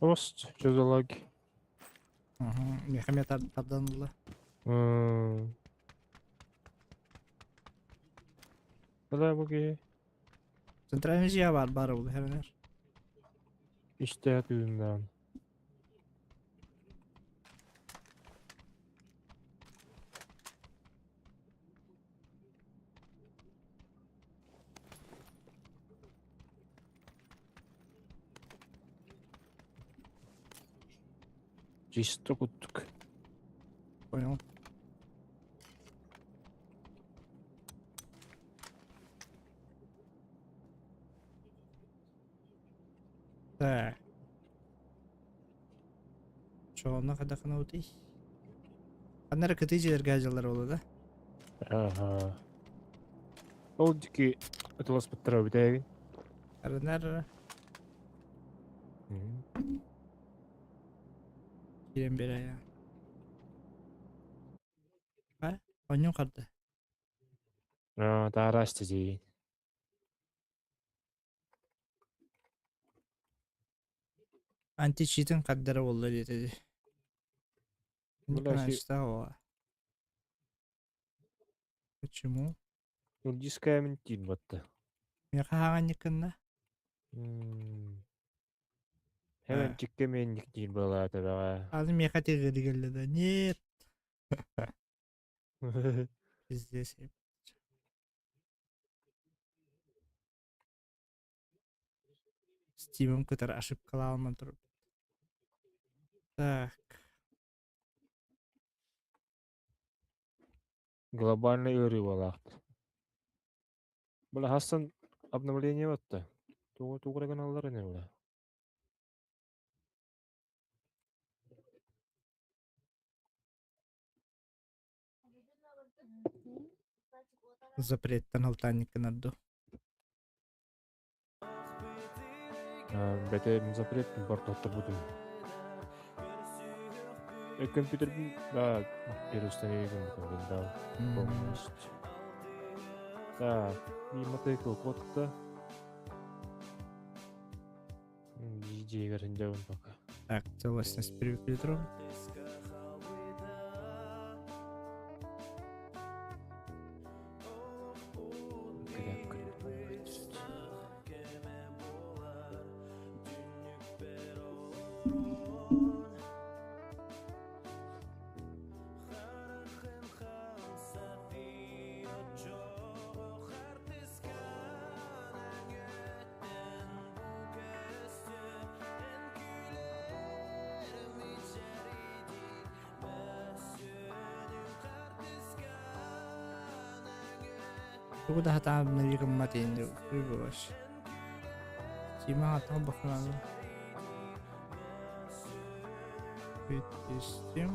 Ост, чозалаг. Мехаме тарданылы. Бала буги Центральный жия бар ол хәбәр. иште атуындан. Чисто куттук. Понял. Так. Çoğunluğa kadar kanal değil. Anlara kıtıcılar gazyalar olur da. Ага. Ол дики атылас баттара битәгин. Arılar giren bir aya. Ha? Oyun kardı. Таарасты жи. Anti cheat'in kaddara oldu dedi. Не Бала понимаю, ши что. Почему? урдиская ментин батта. Я хахан никогда. Hemen çikkemenlik değil bala tabağa. Azim я хотел говорить, да. Нет. Здесь. Стивом, который ошибка алмадыр. Так. Глобальный өрü балақты. Бала хастан обновление батта. Тугра каналлары не бала. Запреттен алтанника надо. Бәтем запрет бар тоқтыр будым. Компьютер да переустановим да полностью. Так, и мотоцикл кодта. DJ вернем пока. Так, целостность переключу. Burada hata nabi kematian itu, bos. Cuma hata bakal. Sistem.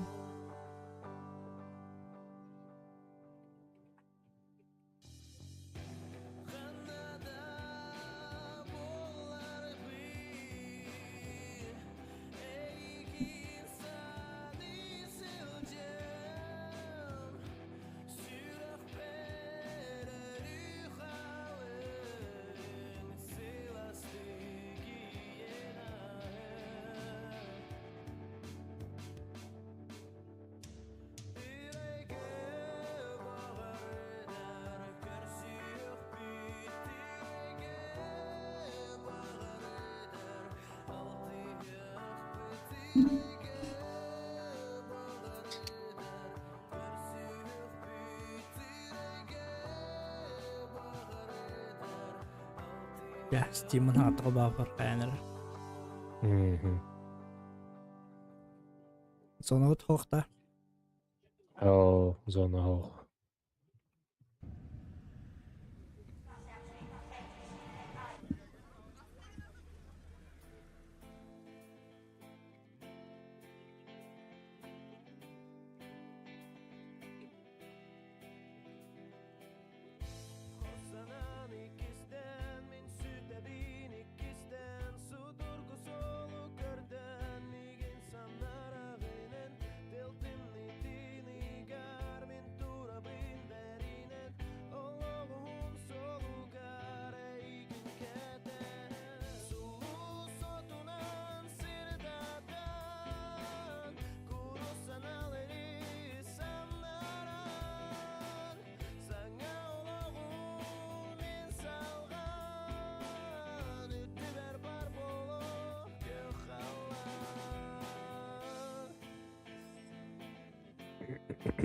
Ya, Steam'in hata bakar kayanır. Sonra o tohta. Zona hoch. Так,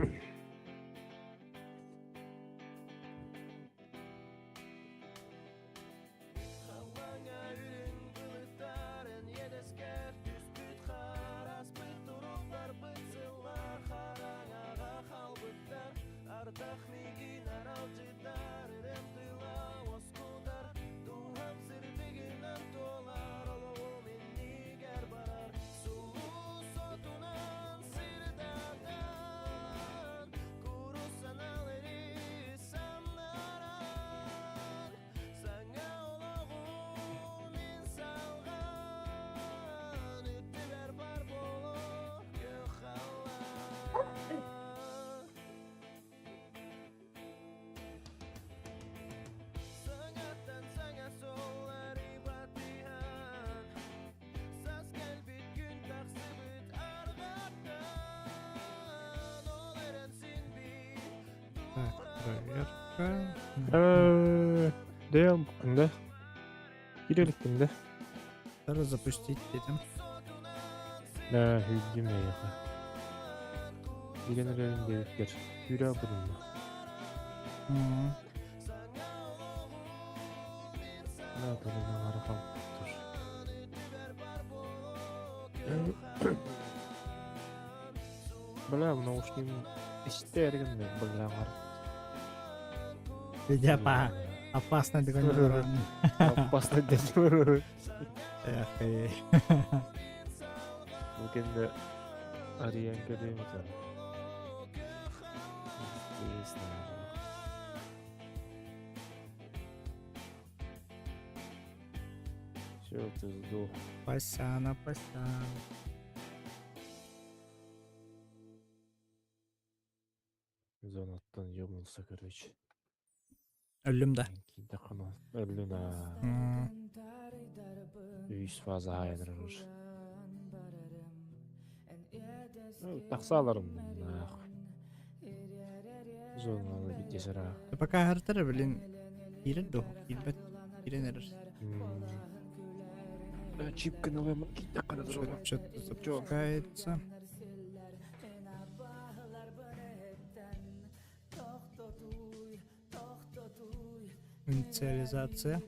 проверка. Дем букында. Киреликпинде. Зараз запустить dedim. Да, хүйдім аяқы. Дегенерерінде өткер. Үйрі бұдым. Hı. Да, тұрынан арқан тұр. Бля, наушнигim іште әргенде бля ғар. Jadi apa? Опасно dengan orang. Опасно дәсір. Эх, Мекенде Ариан көреміз ары. Интересно. Все, ты сдох. Пасяна, пасяна. Зонаттан ёбнулся, короче. Ölüm de. Кейде қана өліна. Hı. 100 фаза хайдырыр. Тақсаларым. Зонаны бітесіра. Пока hartar bilin. İri do. İlbet. İrenir. Чипканы оямын. Кейде қана тұрған. Что-то запускается. Инициализация.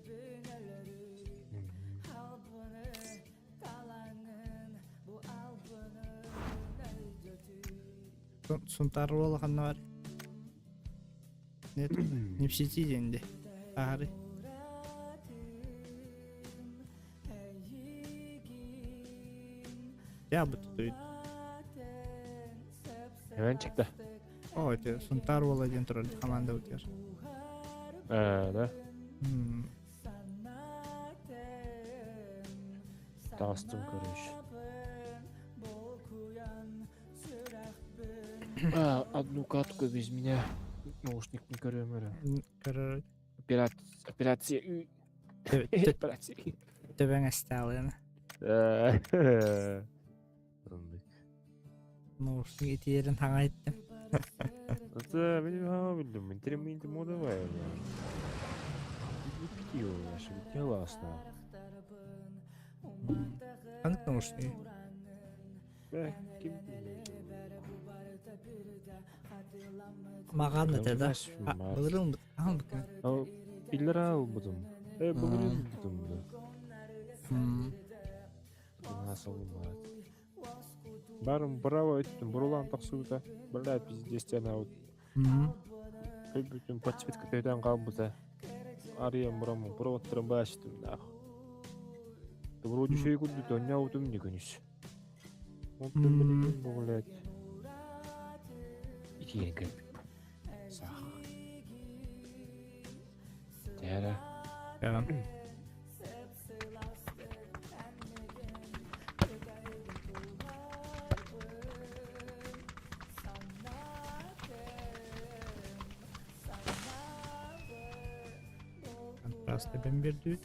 Сунтар болғаны бар. Нет, не в сети деньги. Ағыры. Я бы тут. Hemen çıktı. О, это Сунтар бол один тұрады команда өтер. Да. Тастым, короче. Одну катку без меня. Наушник не көрөмөр. Короче, Операция. Операция. төбең әстәл яны. Наушник етерін таң айттым. Это, блин, bildim. Ben tremendi moda var ya. Bitiyor ya. Şimdi bitiyor aslında. Қандық наушник? Kim? Маған да да. Bilmez. Бұлырың бұд. Ағын бұд. Ama 1 lira almadım. Bugün almadım da. Nasıl olmadı? Barım bravo ettim. Burulan taksıda. Bля, пиздец, она вот. Bütün подсветка тойдан қалбыта. Ариям бурамын. Проводтарын башыттым. Ты вроде еще и куда то не аутом не конись. Вот ты, блин, блядь. Иди, как. Сах. Тяра. Ja. Kontrastı ben bir düğün.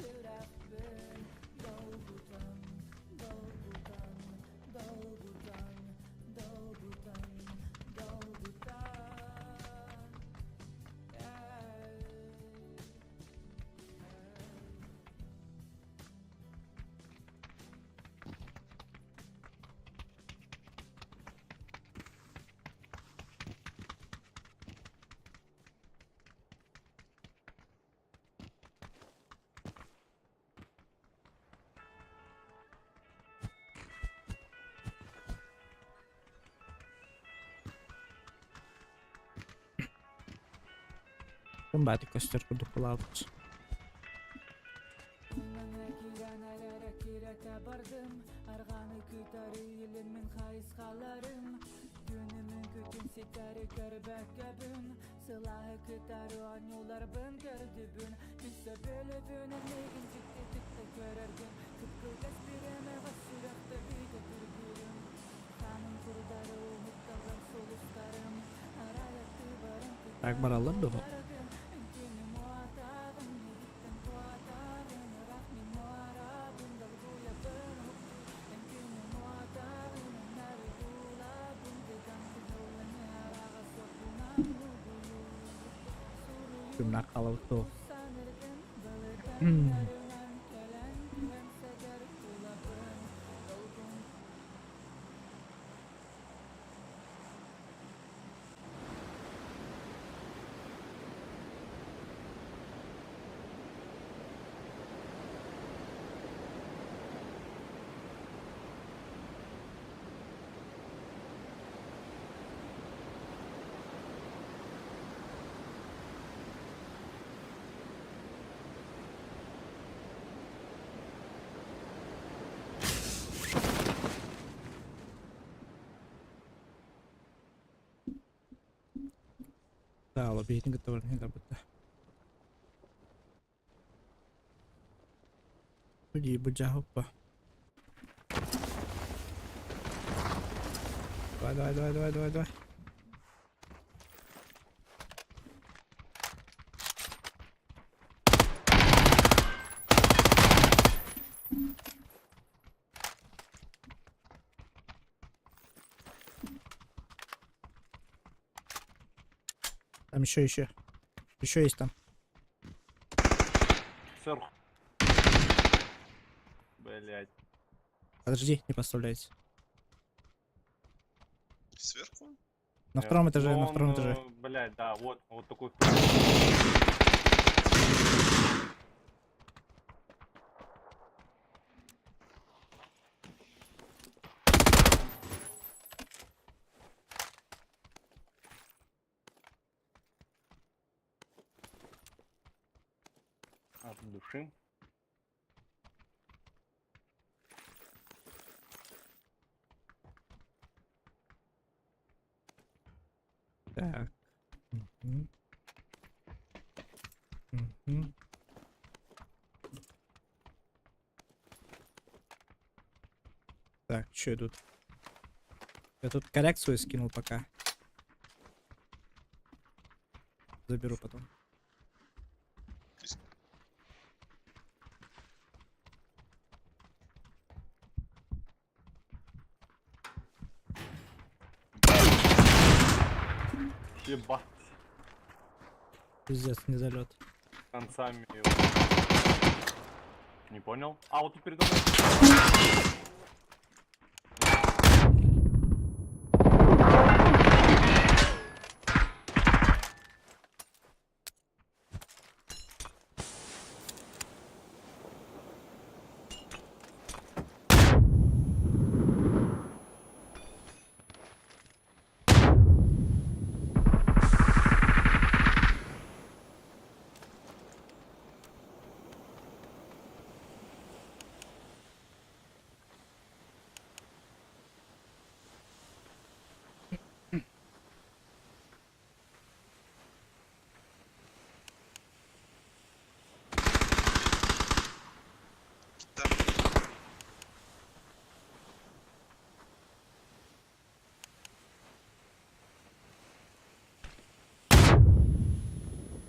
Kembali көстөр күдүк кылабыз. Так баралар да. Кімнар қалып то. Да, лоббейдің готовы не забыто. Либо джахупа. Давай. Там еще есть там. Сверху. Блять. Подожди, не поставляйте. Сверху? На втором этаже, Ну, на втором он, этаже. Блять, да, вот такой. От души. Так. Мгм. Так, что идут? Я тут коррекцию скинул пока. Заберу потом. Ебать. Пиздец, не залет. Концами его. Не понял? А, вот тут передо мной.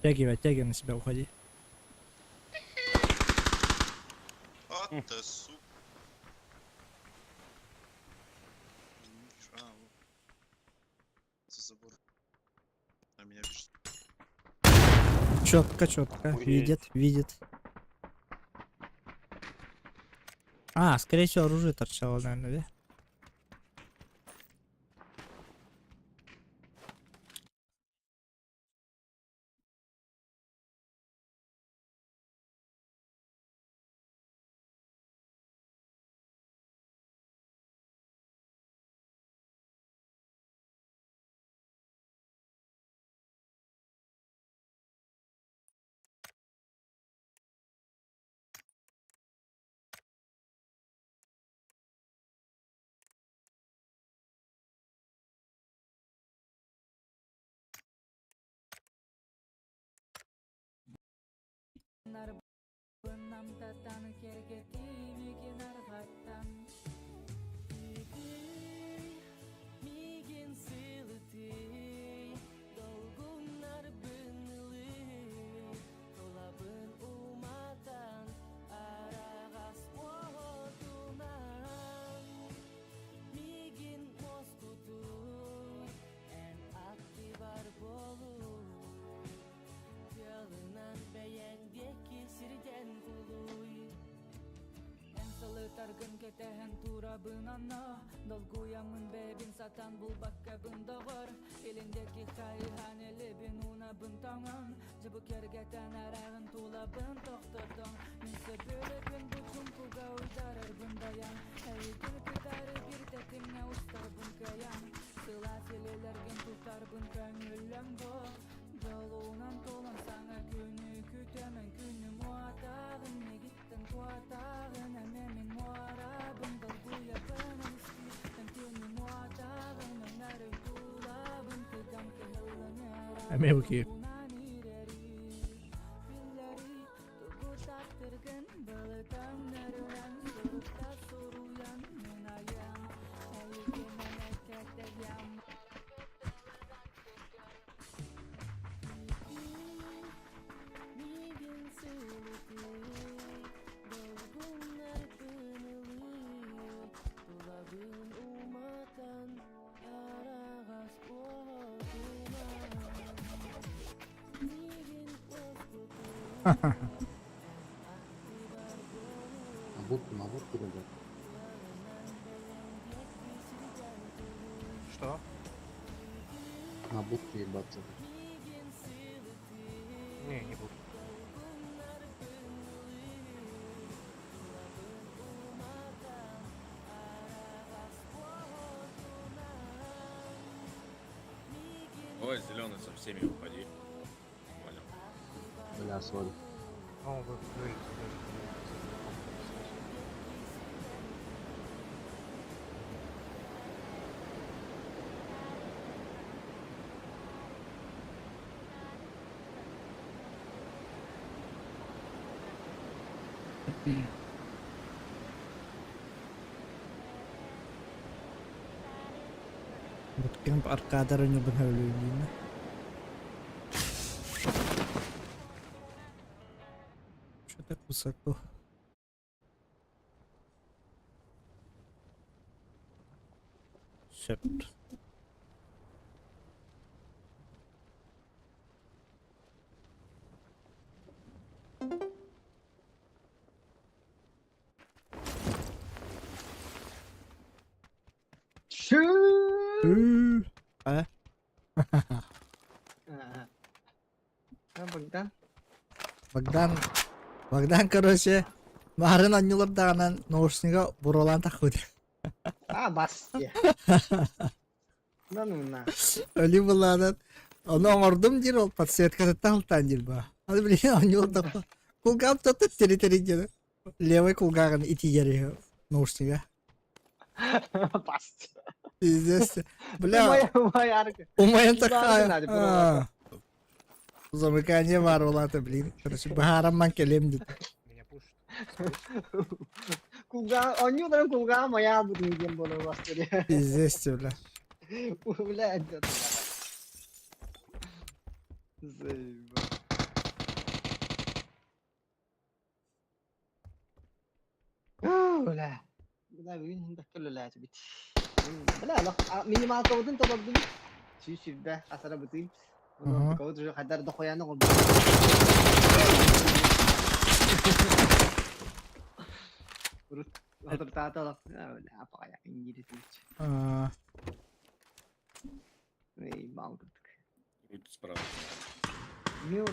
Оттягивай на себя, уходи. Вот ты, сука. За забор. А меня видишь? Четко. Охуеть. Видит. А, скорее всего, оружие торчало, наверное, да? Targın ketehen turabınana Dolguyamın bebin satan bul bakka bındağır Elindeki kayhaneli bin una bıntanın Cıbık ergeten arağın tulabın tohtadın Minse bölüpün buçun kuga uydarır bındayan Eygin kıdarı bir tetinne ustar bınkayan Sıla selelergen tutar bınkan yüllem bu Dolunan tolan sana günü kütemen günü muatağın Ne gittin kuatağın ememin muarabın Dolguya bana iski Tentini muatağın Önleri tulabın Kıdam kenarlanır Hemen bakayım. Мабут передать. Что? На будку ебаться. Не буду. Ой, зеленый со всеми уходи. Понял. Бля, сори. Buktikan pa arkada rin yung banhalulin na. Що так високо? Шепт. А? Богдан, короче, барын аннылардаганан наушнига буралан такуди. Бас ya. Нануна. Öyle bulanat. Onu ordum jir ol подсветка талтан jir ba. Hadi bile annyol takma. Kulgam tutup teri jir. Levay kulgagan iti jir наушнига. Бас. Пиздец. Бля, Моя. умаyan Kulağın hadi, buralar. такая. Замыкание var olan блин. Короче, baharam kelem dit. Меня пушит. Kulga, onyoların kulga maya bu diyeceğim bunu bastırıyor. Пиздец, бля. Ulan. Zeyba. Ulan. Ulan bugün dakikalı lazım bit. Ulan bak minimal kavudun tabak dulu. Şurada asara butin. Aha. Kavud şu kadar da koyan oldu. Urut. Otur tahta lah. Öyle apa kayak İngiliz hiç. Aa, Ey mal tuttuk. Будь справа. Mute.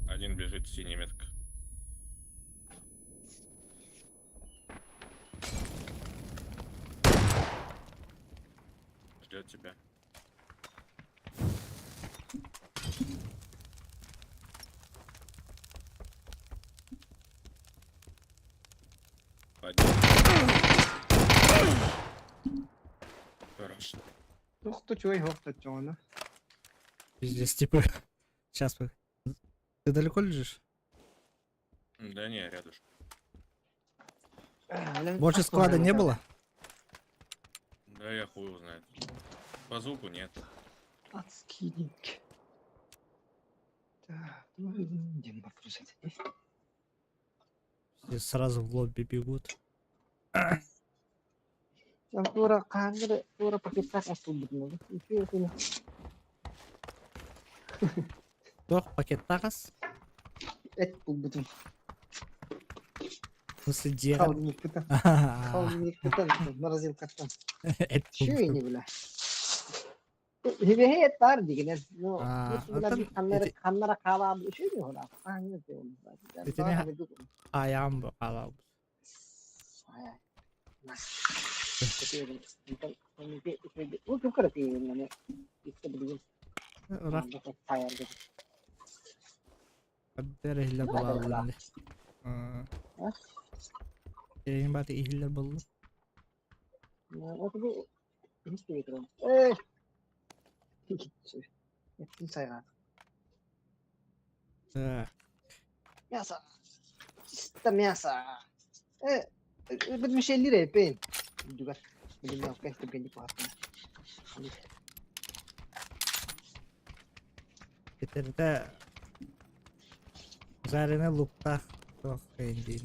Один бежит, синий метка. Ждет тебя. Один. Хорошо. Хто чого його, хто чого, ну. Пиздец, типа. Сейчас вы. Ты далеко лежишь? Да не, рядышком. Больше склада не было? Да я хуй его знает. По звуку нет. Адский. Так, ну, идем покружить. Все сразу в лобби бегут. Yang pura kangen, pura pakai tas asal betul. Itu. Кто? Пакет такас? Betul. В смысле, Kau Деган? ini kita, kau А, ini kita, merazil kata. это Şu ini bila. Hibe tar dikene. No, Ah, itu bila atan kamera kala şu ini hola. Kangen itu. Itu ni ayam bakal. Saya. Mas. Itu itu itu kerja ini. Itu betul. Rak Saya gitu. kadar ihla balalım. Yayın batı ihla balı. Itu ini itu. Itu saya. Biasa. Sistem biasa. Betul şeyleri yapayım. Juga. Betul apa yang terjadi pada. Getirde üzerine lukta çok beğendiğim.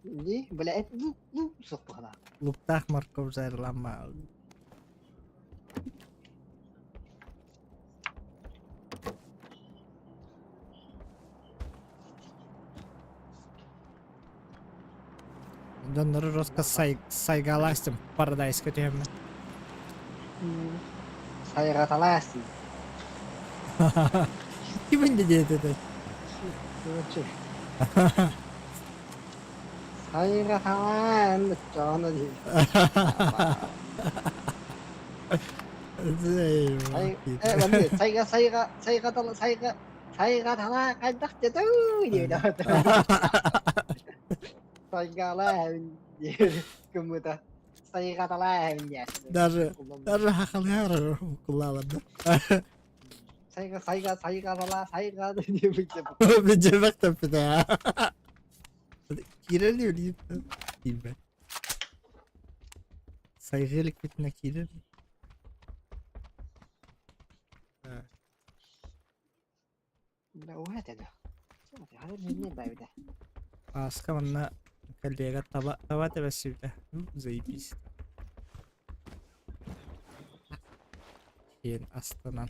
Ini boleh itu sok pada. Lukta marka üzeri lama. Donları Roska saygalaştım. Paradise kötüyüm ben. Saya kata lasi. Kimin dedi dedi. Lucu. Saya kata lan, jangan di. Saya kata lah, kan tak jatuh dia dah. Saya lah, kemudian saya kata lah ya. Даже хахалар kullanıldı. Saya kata lah, saya kata dia macam. Becemek tepede ya. Kireliyor değil mi? Değil mi? Saygılık bitine kirer. Udah uhat ada. Ada ini baik dah. Аска мына коллега таба тебесивде. Заебись. Кейін астынан.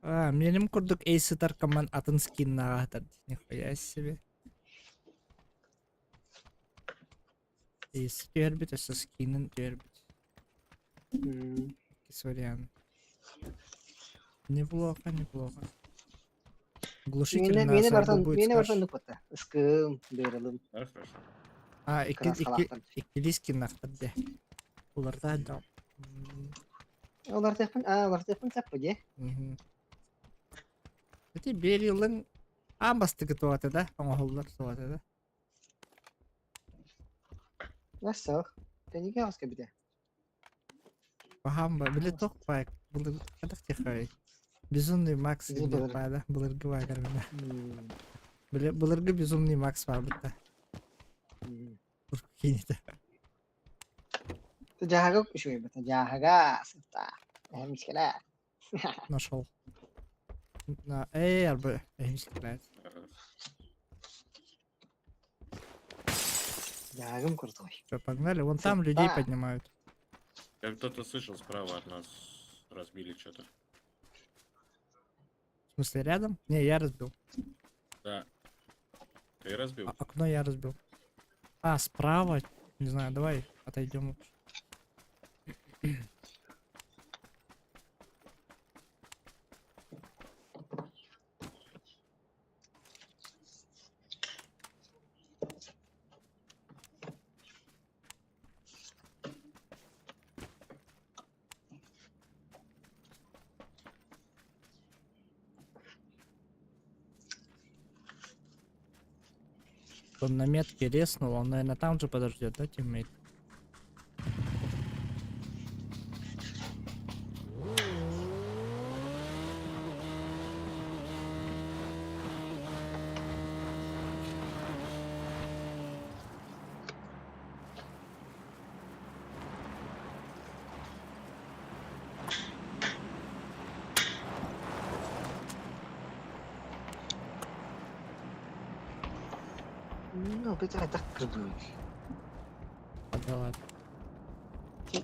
Менің күрдік эйсі таркаман атын скинна ағатар. Нихуя себе. Эйсі түйербет, өсі скинін түйербет. Вариант. Неплохо, неплохо. Глушитель на слабо будет Mene скаш. bartan lupa ta. Skem beralum. Да, хорошо. Ikili skin naqtırdı. Ularda adam. Ular telefon siapa aja? Jadi bir yılın ambastı gitu atı da. Oğullar soğatı da. Nasıl? Tadi kan harus kabita. Paham ba? Bile tok bak. Bulur kadar tekrar. Bizumni max Bizum gibi bulur. pada. Bulurgu var galiba. Bile bulurgu bizumni max var burada. Kini de. Jahaga شوي بس jahaga ستة مشكلة. Нашел. На, арбы. Мишкилат. Jahaga крутой. Что, погнали? Вон там людей поднимают. Я кто-то слышал справа от нас разбили что-то. В смысле, рядом? Не, я разбил. Да. Ты разбил? Окно я разбил. А, справа? Не знаю, давай отойдем. Он на метке резнул, он, наверное, там же подождет, да, тиммейт? Ну, бля, так крутой. Да ладно.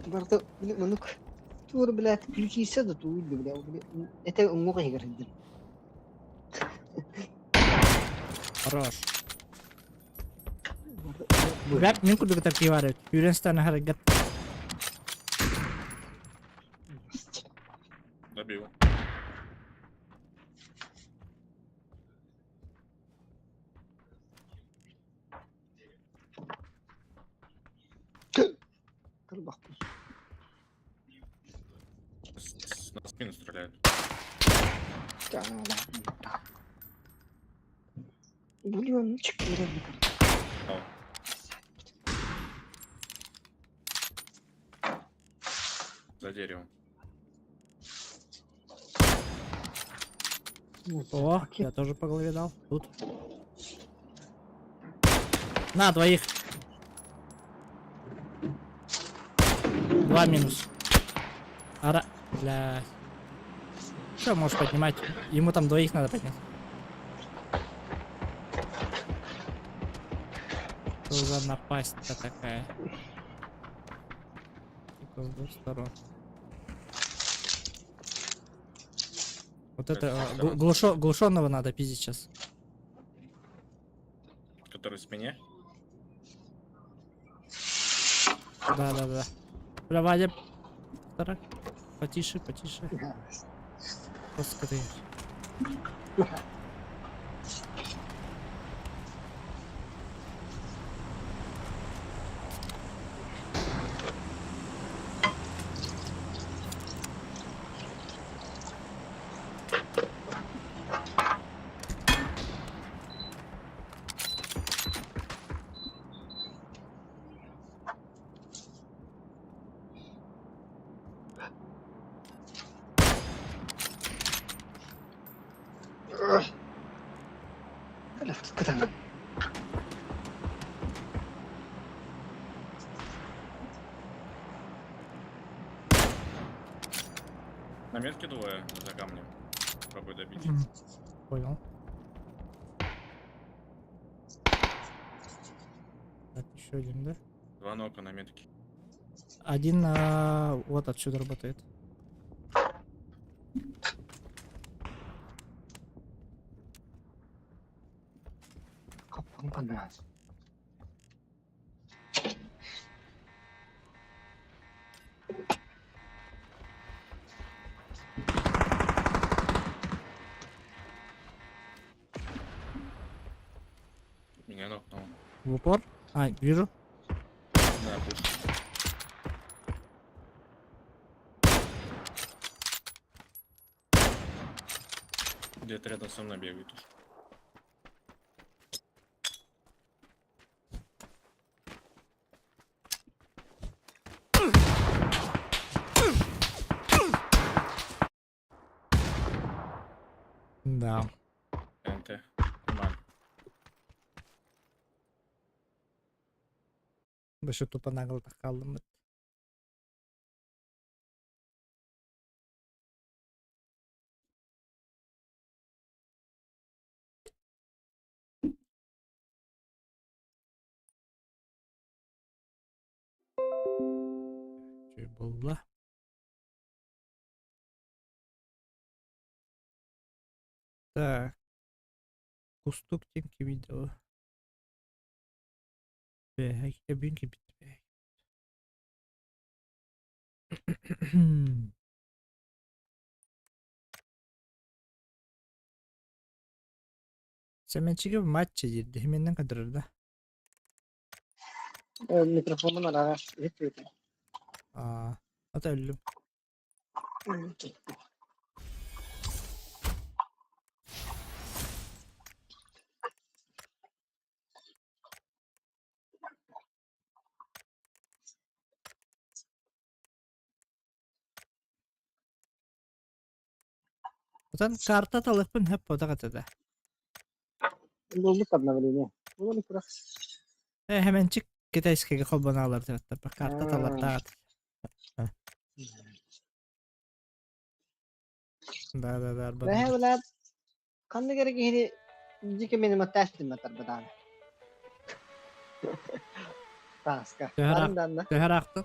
Барта, бля, манук. Тур, блядь, включился, да тут, бля, это много игр. Хорош. Бәк мен күрдігі тәркей бар еді. Үйреністіні әрекет. Добил. На спину стреляют. Блин, четыре. О, за деревом. О, я тоже по голове дал. Тут. На, двоих. 2 минус. Ара... Бля. Что можешь поднимать? Ему там двоих надо поднять. Что за напасть-то такая? Типа с двух сторон. Вот это глушенного надо пиздить сейчас. Который в спине? Да. Бля, Вадя. Вторая. Потише. Поскорее. На метке двое за камнем. Попробуй добить. Понял. Так, еще один, да? Два нока на метке. Один вот отсюда работает. Меня нокнул. В упор. А, вижу. Да, пуш. Где-то рядом со мной бегает уж. Да. НТ. Нормально. Еще тупо нагло қалдым. Че болды? Так. Кустук темки видео. Бәй, бүйінке бітті бәй. Сәменшіге матчы деді. Менен қадырды. Микрофонum var. Evet. Ата өлім. Потом карта талыппын hep o da katıda. Doldu kadına böyle ne? Bunu bırak. Hemen çık Kitayska'ya kolbana alır tırtır. Bak karta talap da at. Da. Ve evlat kandı gerek yeni jike benim ateştim matar badana. Taska. Döher Varından da. Döher aktı.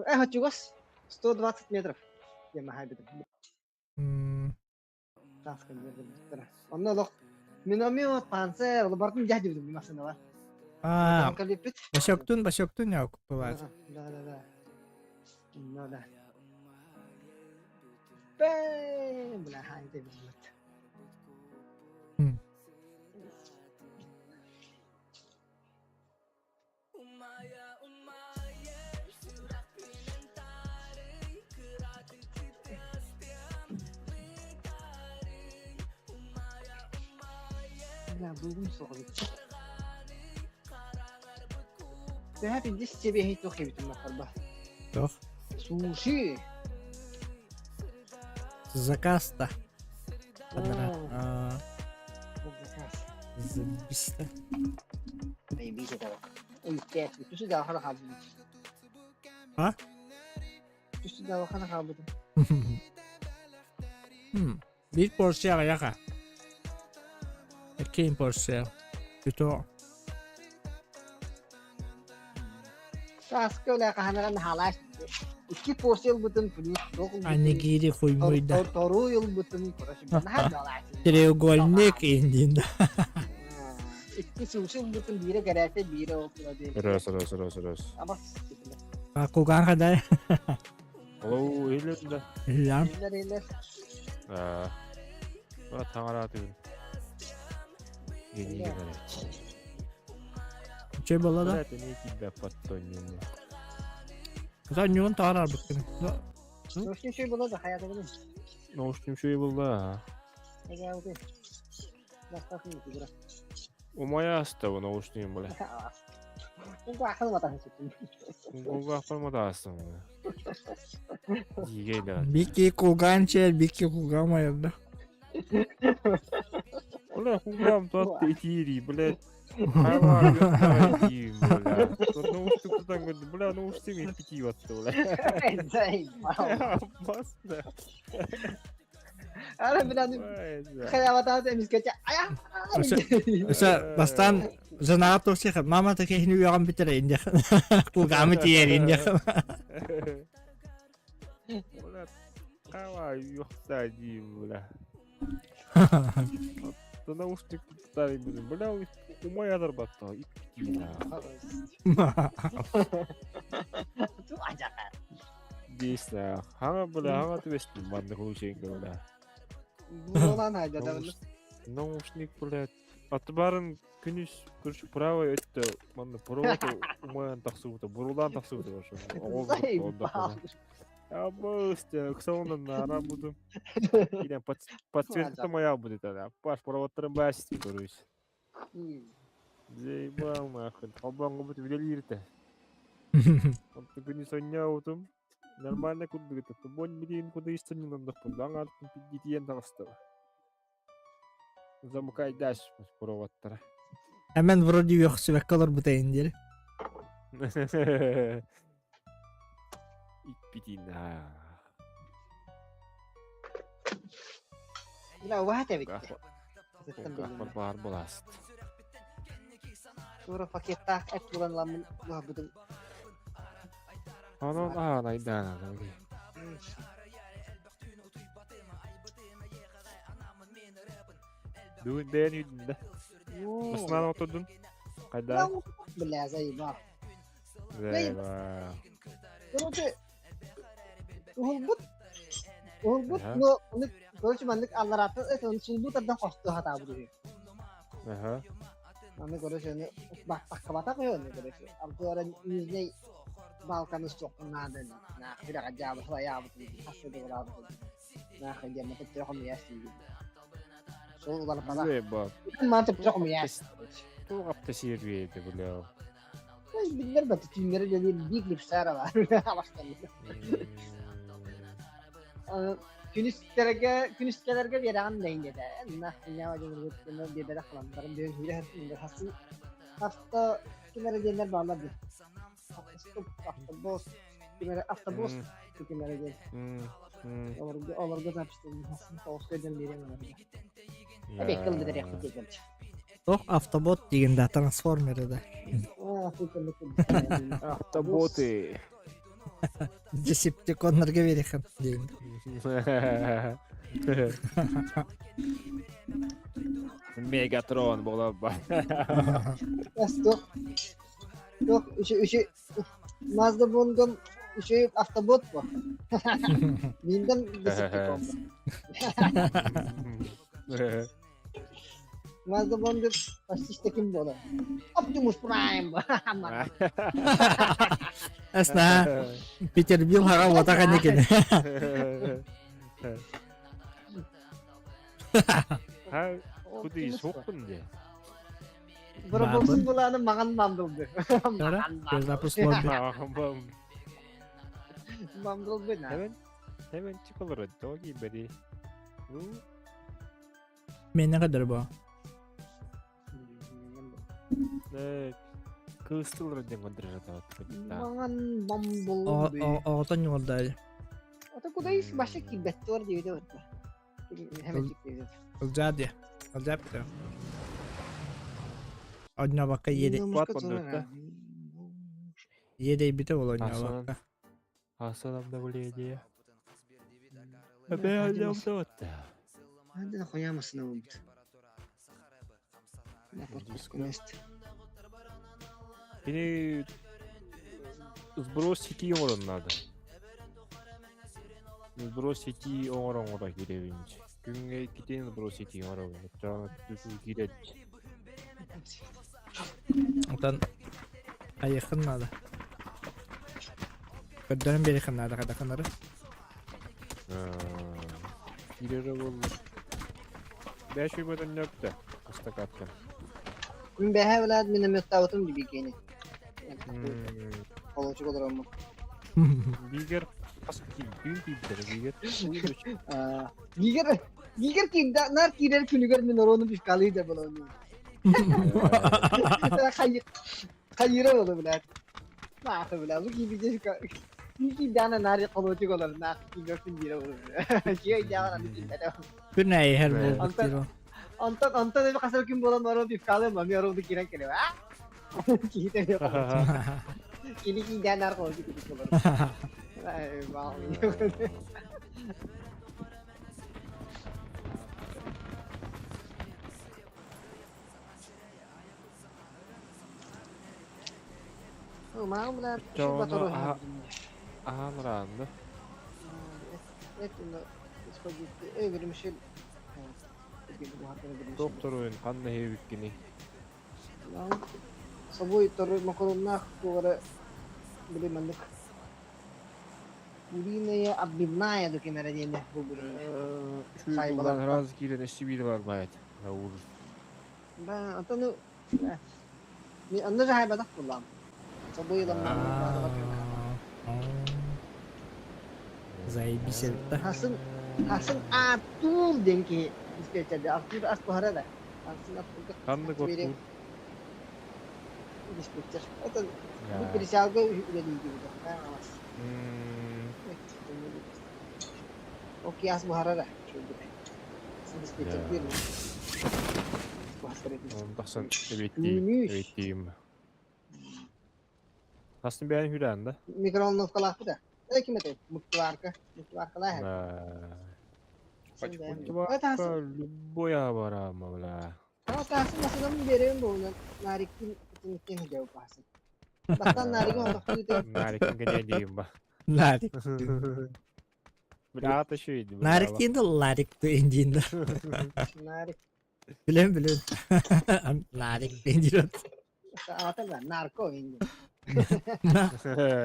Хочу вас. 120 метров. Я махаю бедом. Таска бедом. Онно лох. Миномет, панцер, лабартын дядя бедом машина var. Aa, Kalipit. başoktun ya kupa var. Da. No da. Bam! Bula haydi bidin. Ya buldum soğuk. Ve hep indi sebebi hiç yok gibi tüm bak. Yok. Sushi. Zakaz da. Kamera. Aa. Zımbiste. Ay bir şey de bak. Oy kes. Sushi daha hala kabul. Ha? Sushi daha hala kabul. Bir porsiyon yaka. İki porsiyon. Kötü o. Saska öyle kahanaran halaş. İki porsiyon butun plus. Anne giri koymuydu. Toru yıl butun kurası. Nah halaş. Treugolnik indiğinde. İki sushi butun biri gerçekten biri okula değil. Rös. Ama Aku kan kadar. Oo, eğlendim. Lan. eller. Bana tangara atıyorum. Yeni gerek. Şey bala da. Zaten iyi ki de patronum. Sen yolun tarar bıkkın. Sushi şey bula da hayata bilir. Ne uçtum şöyle buldu. Ne geldi? Nasıl yapayım ki bırak. Umaya hasta bu ne uçtum böyle. Bu akıl mı taşıdı? Google yapmadı aslında. İyi geldi. Biki kugan çel, biki kugamayırdı. Ulan Google'am tatlı etiri böyle. Hayvan götüreyim böyle. Ne uçtum buradan gördüm. Böyle ne uçtum ipiti battı böyle. Bastı. Ara bilang kayak mata temiz kaca. Ayah. Mesela bastan zanaat sih kan. Mama tak kayak ini yang biterin dia. Kugam tiyerin dia. Ulan kawa yok saji böyle. Sana uçtuk tutarım dedim. Böyle umaya dar battı. İpiti ya. Itu aja kan. Bisa. Hanga böyle hanga tuvestim. Ben de konuşayım böyle. Bulan aja da. Наушник, блядь. Атбарын күнүс көрүш право өттү. Мында провод умаян таксыбыта, бурулан таксыбыта ошо. А босте, ксонун арабудум. Идем подсветка моя будет ана. Паш проводтарын басты көрүш. Зейбал нахуй. Албанга бут виделирте. Антын күнүс ойнабутум. Нормально кудугута. Бон билин куда истинин андакпын. Даңа артын пиддитиен тагыстыра. Замыкай дальше проводтары. Hemen vurur yok sübek kalır bu deyin diye. İpidina. Bila wah ya bitti. Kahpar bahar bolast. Sura paketta et bulan lamun wah betul. Anon naidana lagi. Duit ben yudunda. Osman oturdun. Kadar. Bela zayıf. Zeyba. Terus Ulbut no kalau cuma nik Allah rata sulbut ada kosto hata buru. Aha. Ane kalau sini batak kebatak ya nih kalau sini. Aku orang ini Balkan stok nada nih. Nah tidak aja saya betul. Hasil itu berapa? Nah kerja mata terus ya sih. So udah pada. Zeyba. Mata terus ya. Tuh kapta sirviydi buluyor. Bener betul tinggal jadi big lip sara lah. Awas kan. Küniskelerge bir an denge de. Nah dünya cumhuriyetinde bir de kalanların bir hüle hepsinde hasıl hafta kimere diyenler bağladı. Hafta boz kimere hafta boz kimere diyen. Olur da tapıştırdım hasıl soğuk eden bir yana. Tabii kıldı da yakıt edildi. Toch Autobot degende Transformer'da. Автоботы. Decepticonlarga bereken degende. Megatron bola bak. Yok, üçü Mazda bundum, üçü Autobot bu. Bindem Decepticon. Mazda bundum, başta kim bu? Optimus Prime. Asna Peterbilt haga watakan ikene. Ha, bu değil sokun Berboxun bulanı makan bundumdu. Cara, Verstappen slow. Bundum bu ne? Hemen çıkılır o gibi beri. Men ne kadar bu? Ne kıstılır diye kontrol Mangan Bumblebee. Otan yolda. Ata kudayız başka ki better diye de orada. Hemen çıktı. Olacak. Olacak bir de. Oyuna bakka yedi. Yedi bir de oyuna Hasan. bakka. Hasan da böyle diye. Ben alacağım da hatta. Hadi de koyamazsın oğlum. Ne yapıyorsun? Beni сбросить орон надо. Сбросить орон киребинч. Күнгө кетен сбросить орон. Жана түзүү кирет. Otan ayıkın nada. Kadının beri kınada kada kınarı. Кирере болду. Beş uymadan yaptı. Hasta kattı. Ben be evlad benim müttavatım gibi gene. Olacak olur ama. Biger pas gün biber biger. Giger ki nar kider künüger min oronu bir kalı da balonu. Hayır oldu bile. Nah bile bu gibi de ki dana nar olacak olur nah kiger künüger olur. Şey jangan anı cinta. Bir ne her bu Antan- tiro. Antan da kasar kim bolan oronu bir kalı mı? Mi oronu kiran kere. Kita dia. Ini ki nar olacak olur. Ay wow. Mau benar. Jono Amran'dı. Evet, spaghetti. Benim şey. Doktor oyun kanlı hevikkini. Lan saboy taruh makarona kuara beli mandek. Budi ne ya abdibna ya tuh kamera dia nih bu beli. Saya Şuyukuldan balak. razı giren sivil var bayat. Ravur. Bah, atau nu. Ni anda saya batak pulang. Saboy lam. Zaybis etta. Hasan atur dengki. İşte atur as bahara da. Hasan atur. Kanlı korktu. Dispatcher. Atau bu perisiaga udah di gitu. Nah, mas. Oke as bahara dah. Dispatcher bir. Ondaxsan evet Neymiş? diyeyim. Aslında ben hürende. Mikrofonov kalah da. Kim itu? Mutluarka lah. Mutluarka boya var ama la. Kalau tahsin masih kamu berein bu narikin itu jauh pasti. Bahkan narikin untuk itu. Narikin gene diyeyim bak. Larik. Bir ateşiydi. Larik değil de larik tu engine. Narik. Bilen. Larik engine. Apa lah narko ini.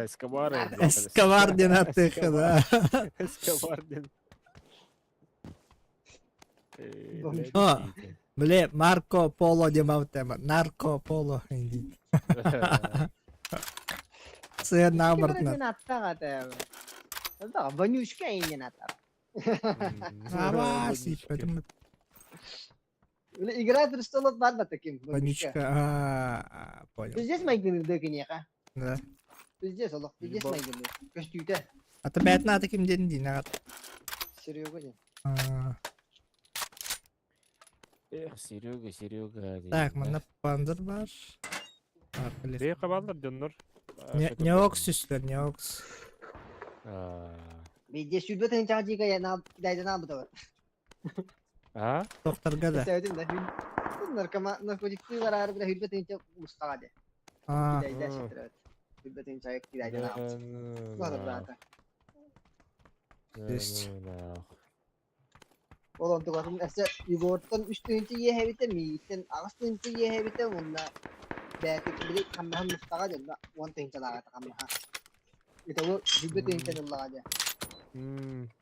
Escobar. Escobar diye attık da. Escobar diye. Ha. Böyle Marco Polo diye mavtema. Narco Polo engine. Saya Gimana nabar na. dia nata kata ya? Tahu banyuska ini nata. Ава, сиппетим. Öyle играет рестолот var da таким. Паничка. Понял. Пиздец майгын дөкене ка. Да. Пиздец олох, пиздец майгын. Көстүйте. Ата бәтін аты кім дедin дейін ағат. Серега не. Эх, Серега. Так, мына пандыр бар. Арқылы. Бей қабалдар, Жоннор. Не окс үстер, не окс. Пиздец сүйбетін чағыжыға я дайдан абы да бар. А? Тоқтарға да. Sevdim de. Narkotikti var ağrı bile hüdbetin çok mustağa de. Gidayda şetir evet. Hüdbetin çayık gidayda ne yaptı? Var zaten. Есть. Oğlum tukatın ese yugurttan üstünce ye hevite miyitten ağustünce ye hevite bununla. Belki bile kammahan mustağa de. One thing çalağa kammaha. Itu hüdbetin çalağa de.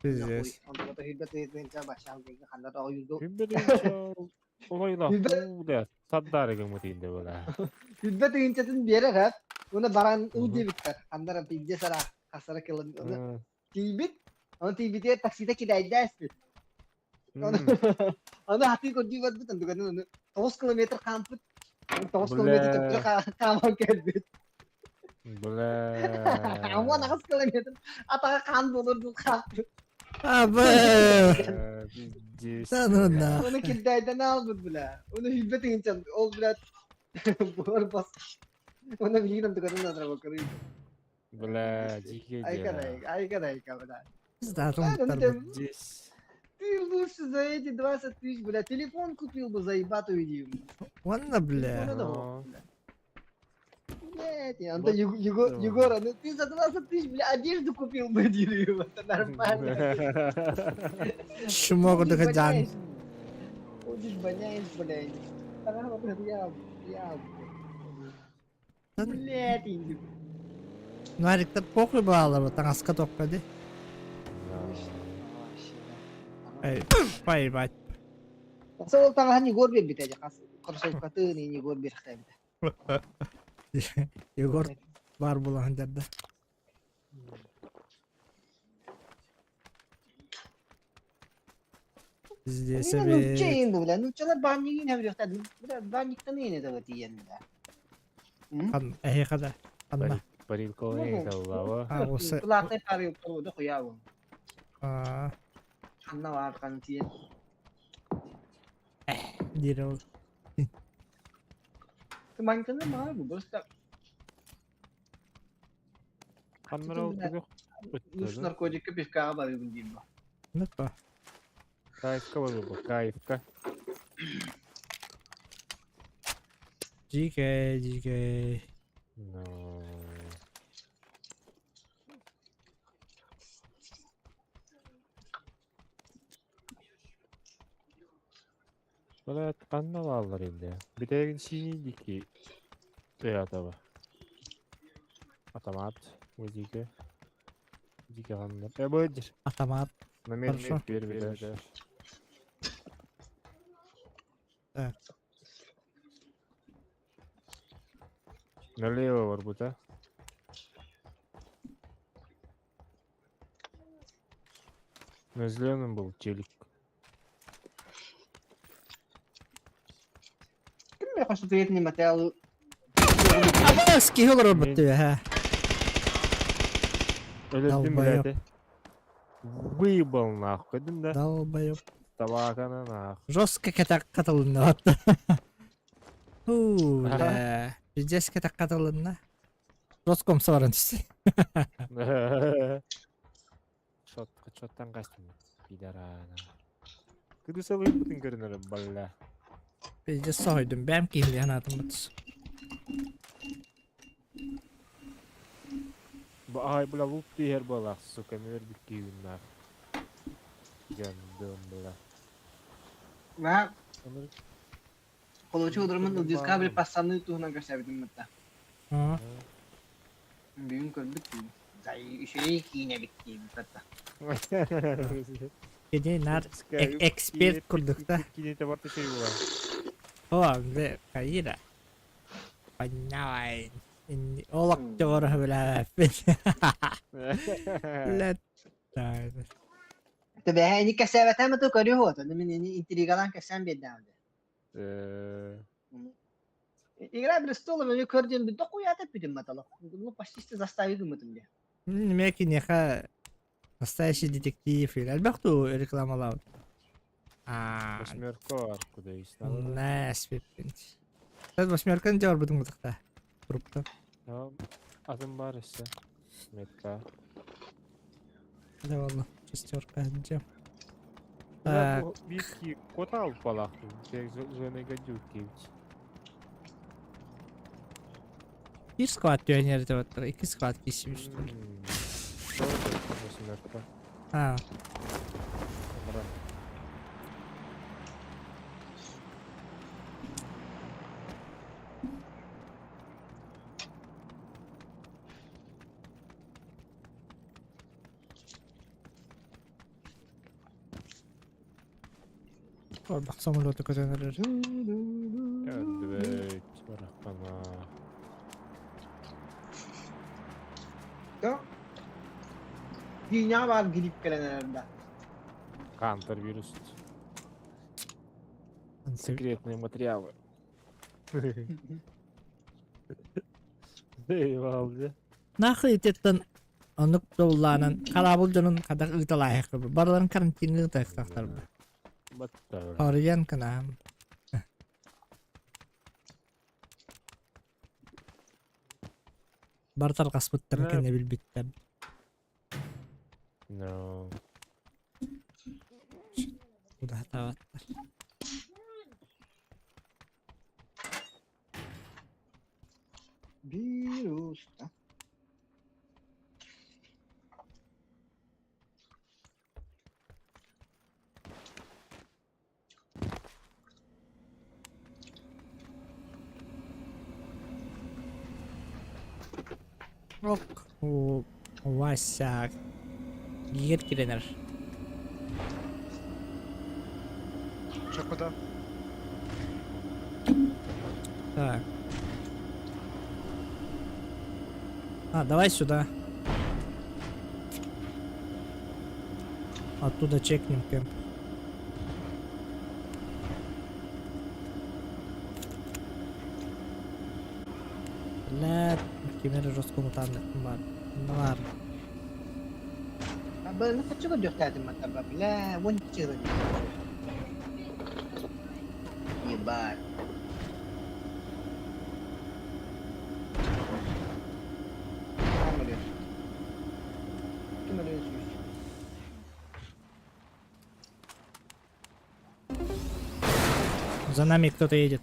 Пиздец. Untuk itu hüdbetin çalağa başlayalım. Kanlar o yüzde. Hümbedince olayla da saddar gımıtıydı böyle. Hüdbetin çatın bir yere hep. Ona baran uji bitter. Kanlar pijje sara kasara kılın. Onu tibit. Onu tibit'e takside gidayda esti. Onu hati kunci buat betul kan onu. 100 kilometer kamput. 100 kilometer cepet kamar kerbit. Böyle. Ama 100 kilometer. Ataka kan dolur kamput. Abi. Sen da. Onu gidayda ne aldı bile. Onu hüdbetin çatın. Ol bile. Bor bas. Onu biliyorum tuh kan bakıyor. Böyle jike Ay kadar kadar. Biz de atımlar bu. Ты лучше за эти 20 тысяч, бля, телефон купил бы, заебатую идею. Ванна, бля. Нет, Антон Егор, ну ты за 20 тысяч, бля, одежду купил бы, деревьев, это нормально. Шумок доходян. Ходишь, боняешь, блядь. Я. Блядь, иди. Нарикта похуй bağlar bu tangaska tokkadı. Hayır bak. Soal tangahan Егор bir bitecek. Karşı katı ni Егор bir kıta biter. Yegor var bulan derdi. Bizde Yine sevi. nutça indi bile. Nutçalar banyo yine bir yokta. Banyo'da ne yine de vati yanında. Kan kadar. Anla. Парилко не дала. Ha o se. Kulakta parıyor koydu koyalım. Aa, Anla var kan diye. dire ol. Kemarin mah bu basta. Kamera oldu. Nus narkotik ke piska var bu gibi. Ne pa? Kayıfka var bu. Kayıfka. GK. No. Böyle kanla varlar elde. Bir de şey ki ataba. Atamat. Müzike. Müzike kanla. Böcür. Atamat. Mehmet Хорошо. bir. Evet. Налево var burada. На зеленом был телек. Kim ya kasu tuyet ni Mateo. Eski olur bitti ha. Öyle değil mi Долбоёб. hadi? Выебал нахуй, dedim de. Долбоёб. Tabakana нахуй. Жестко katılındı hatta. Ula. Pijjes katılındı. Roskom soruntusu. Çottan kaçtım. Pidarana. Kudu salayım bütün görünürüm balla. Pijjes soydum. Benim kimdi anladım bu. Bu ay bula vup diğer balak suka bir kiyunlar. Jandım bula. Ve Onları kalau udarman ujiz kabel pasanı tuh naga sabitin mata. Ha. Biyun kal bitti. Zai şey yine bitti mata. Gece nar expert kurduk da. Kini tabartı şey var. O anda kayıra. Panyain. Ini olak coba bela. Let. Tabii hani kesevet ama tu körüyor hoto. Demin ini intrigalan kesen bir davde. Игра престолов, я көрден bir доку ята пидим матала. Ну почти что заставил гымытым dia. Немеки неха настоящий детектив или альбахту рекламалау. Восьмерка var kudayız. Näs pepпин. Sen восьмерканы жабар будың мытыкта. Трупта. Tamam. Adım var ise. Metka. Да ладно, шестерка жаб. Ya Так, bu viski kota alıp balaktım. Жена гадюки. bir squat döneri de var. 2 squat kişiymiş. Восьмерка. Ha. Bırak. Bak samolotu kazanır. Evet. Bırak bana. Ya. Dünya var gidip gelenlerde. Counter virus. Секретные материалы. Eyvallah. Nahı itetten anık dollanan karabulcanın kadar ıtalayık gibi. Barların karantinini ıtalıklar bu. Battı. Arayan kanam. Bartar kasbıttırın Ne? kendine bilbittem. No. Bu da hata batlar. Virüs. Ok. O Vasa. Giyer girenir. Что, куда? Так. Давай сюда. Оттуда чекнем кемп. لا كبير الرسكم مطلع نار. Ben ne kaçı gidiyor tadım mataba bile. Won çırı. Yebar. Tamam diyor. Kim öyle За нами кто-то едет.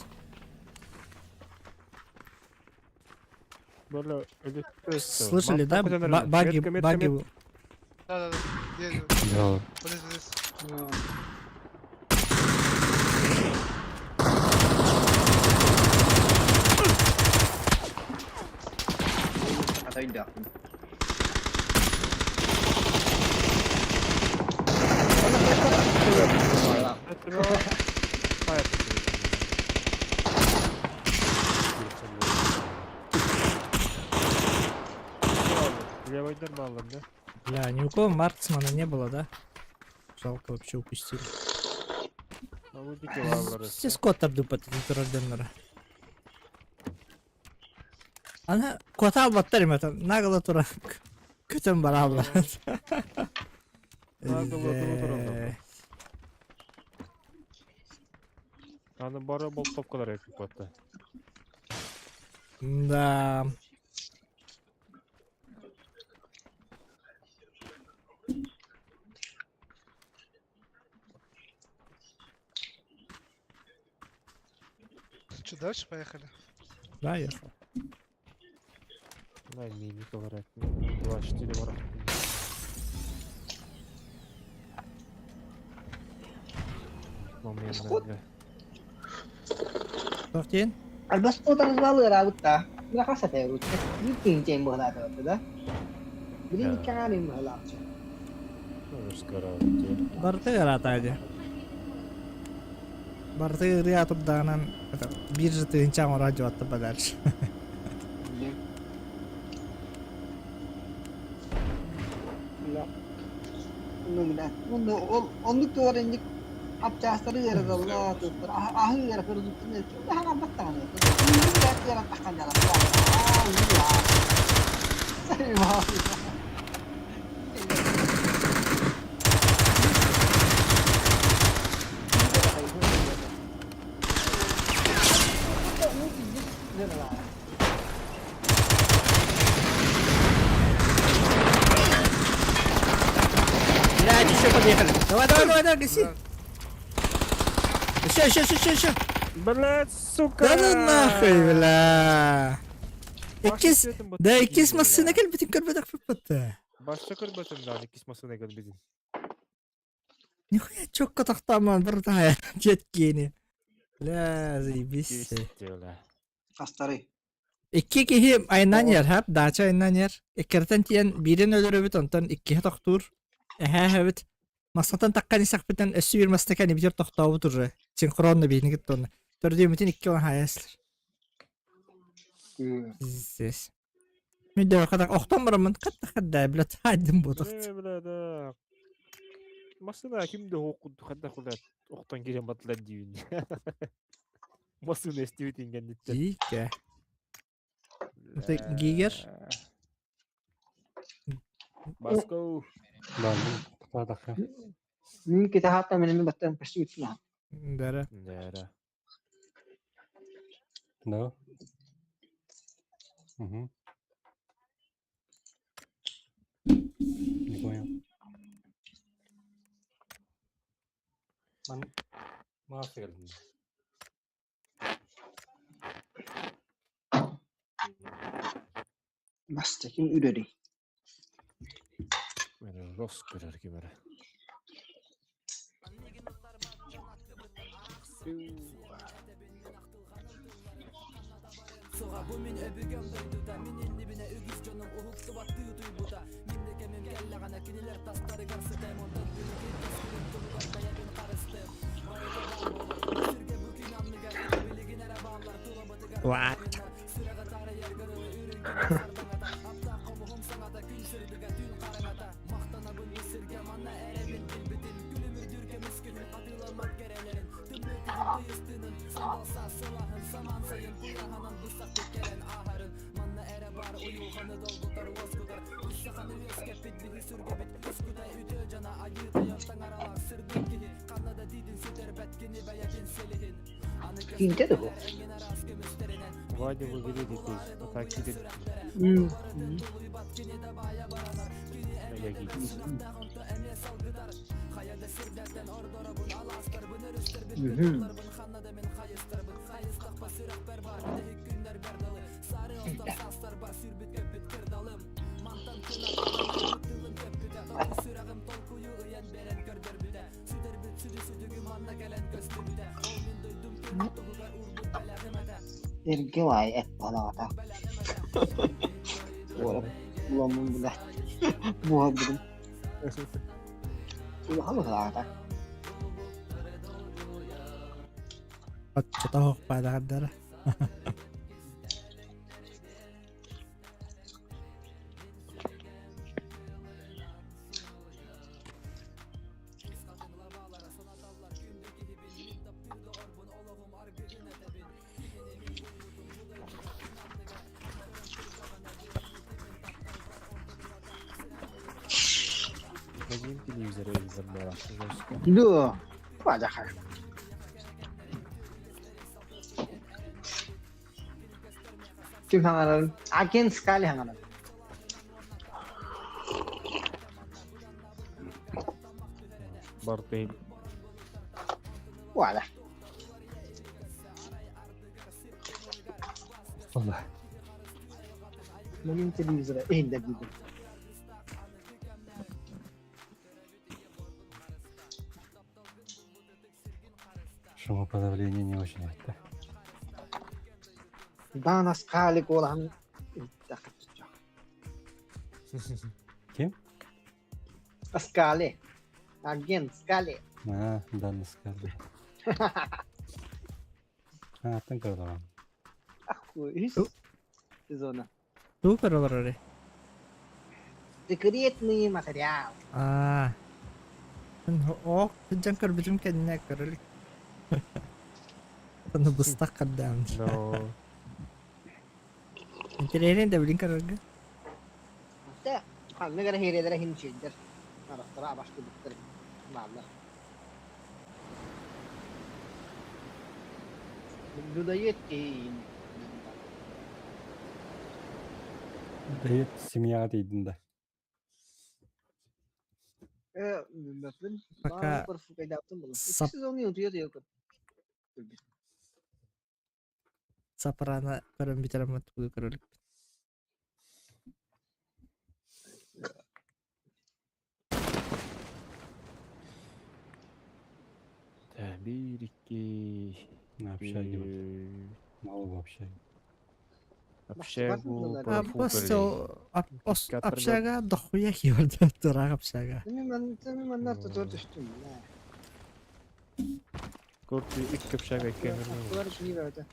Böyle öyle Слышали, да? Баги, баги. Да-да-да. Еду. Ya. Вот здесь. Atau indah. Metro. Hayat. Левойдер баллом, да? Бля, ни у кого марксмана не было, да? Жалко, вообще упустили. А вот эти лавры. Все скоттар дупат рожденнера. Ana kota battarım atan. Nagala tura. Kötüm var abla. Nagala tura. Аны бара болтопкалар эки кota. Да. Что, дальше поехали? Да, я. На мини говорят. 24 вара. Моментно. Тофтин? Albas utang selalu rawat ta. Nggak kasat ya rute. Ini tinggi bola tuh dah. Beli Ya. ikan ini malah. Ну, скоро. Барты гаратайды. Барты рятып данан биржа тыгынча радио атты подальше. Enggak. bilen. Onu doğrendik apçastırı yere Allah tuttur. Ahı yere kırdıktın ne? Daha anlat tane. Bir yere takkan yalan. Allah. Eyvah. لا تشوف ديخل دوا قسي شو Блядь, сука! да ну нахуй бля Ikis. да ikis массына кел bütün körбедак пыппатта Başta kırbatın da ikis masına gel bizim. нихуя чокка тактаман bir тая жеткени لا заебись Öyle. Hastari. İki kişi ayından yer hep daça ayından yer ikkerten tiyen birin ölürübüt ondan ikkihe toktur evet masatan takkan isak biten össü bir mastakani bitir toktağı durur sinkronla birini gitti onu dördüğümütün iki on hayaslar Здесь. Müdür kadar oktan varamın katta bile taydım bu dıkt. Ne birader. Masına kimde okudu hatta kulat. Oktan giren batılan düğün. Masını estivitin kendisi. Dike. Giger. Basko. Kita hatta menin battan pursuit na. Dere. Nere. No. Mhm. Не понял. Мафия. Basta kim üreri. Böyle ros kırar gibi böyle. Soğa bu min öbügön duyduda minin dibine ügüz canım uhuktu battı duybuda min de kemim gelle gana kiniler tasları karşı demondan günü bir tasırım tulugar kaya bin karıştı sürge bükün anlı gel biligin ere bağlar tulabatı gar What? süre katara yer garılı ürün gibi sardangata apta komuhum sanata gün sürdüge dün karangata mahtana bunu sirge manna eremin bilbitin gülümür dürke miskinin katılamak gerelerin tümlü üstünün sandalsa sılahın saman sayın kuyahanan bısak gelen aharın manna ere bar uyuhanı dolgutar vazgutar uşakanı yüskepidli sürgebit üsküday ütö cana ayıda yantan aralak sırdık gihi kanada didin süter betkini beyakin selihin Kinte de bu. Vadi bu gidi dikey. Takip edin. Öyle git. Erge vay et balata. Ulamın bula. Muhabbetim. Ulan balata. Çata hok pada kadar. Naging televizyon izin merak. Lu. Wajah kan. Kim hangaran? Agen sekali hangaran. Bartayım. Wala. والله. Naging televizyona elde gidiyor. Шумоподавление не очень это. Bana sekali kolan. Кем? Sekali. Agen sekali. А, да, сказали. А, так говорю. Aku is. Zona. Super olur oraya. Secretly material. Aa. О, hıcan körbütüm kendine körülük. Bunu bıstak kaddamdır. No. İntireğine de bilin kararga. Te kanne gara hiredere hin şeydir. Araftara başka bittir. Vallahi. Dudayı ettiğin. Deyit simya deydin de. Bakın. Baka Bana korfu kayda yaptım bunu. sap- Siz onu yutuyor. saprana körün bitiren bu körülük. Bir, iki, Ne yapacak gibi. Ne oldu вообще? Общагу Başka Просто Катар апшага дохуя хиyordu. Durak апшага. Temi manlar tutur düştüm. Korku ilk общага eкен. Aklılar iyi verdi.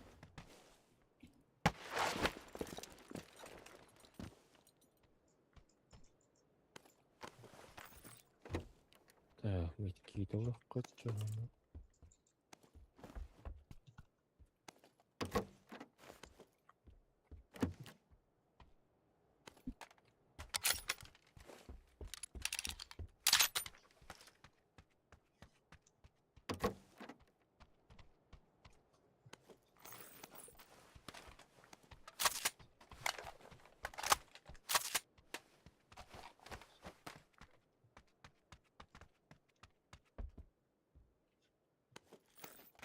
Так, митки легко чого.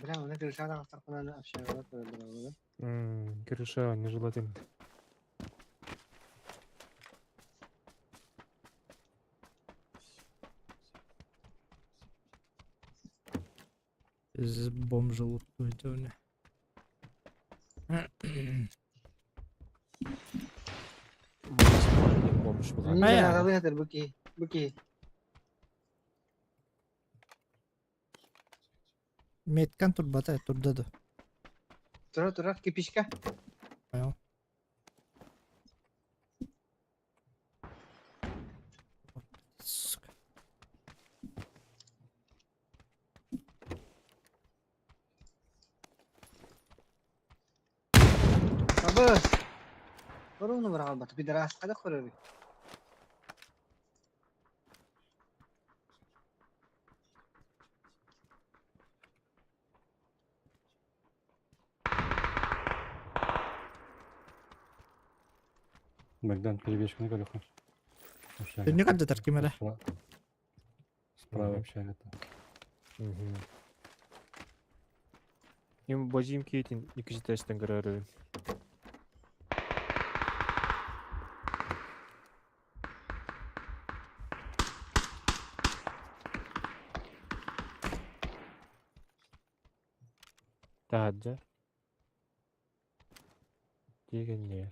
Бля, ona görüşen haftalarını aşağıya koydular. Крыша нежелательно. Biz bomжылық өтеуіне. Olmuş bu Niye Aya. araba nedir bu ki? Bu ki. Metkan turbata turdadı. Tura kipişka. Ayaw. Сука. Abas. Baru onu bırak albatı. Bir deras kada koruyor. Богдан, перебежка на колюху. Общага. Dünlük adda tarkimere. Справа общага-то. Им базим кейтин икisi тесттен кырары. Таджа. Деген не?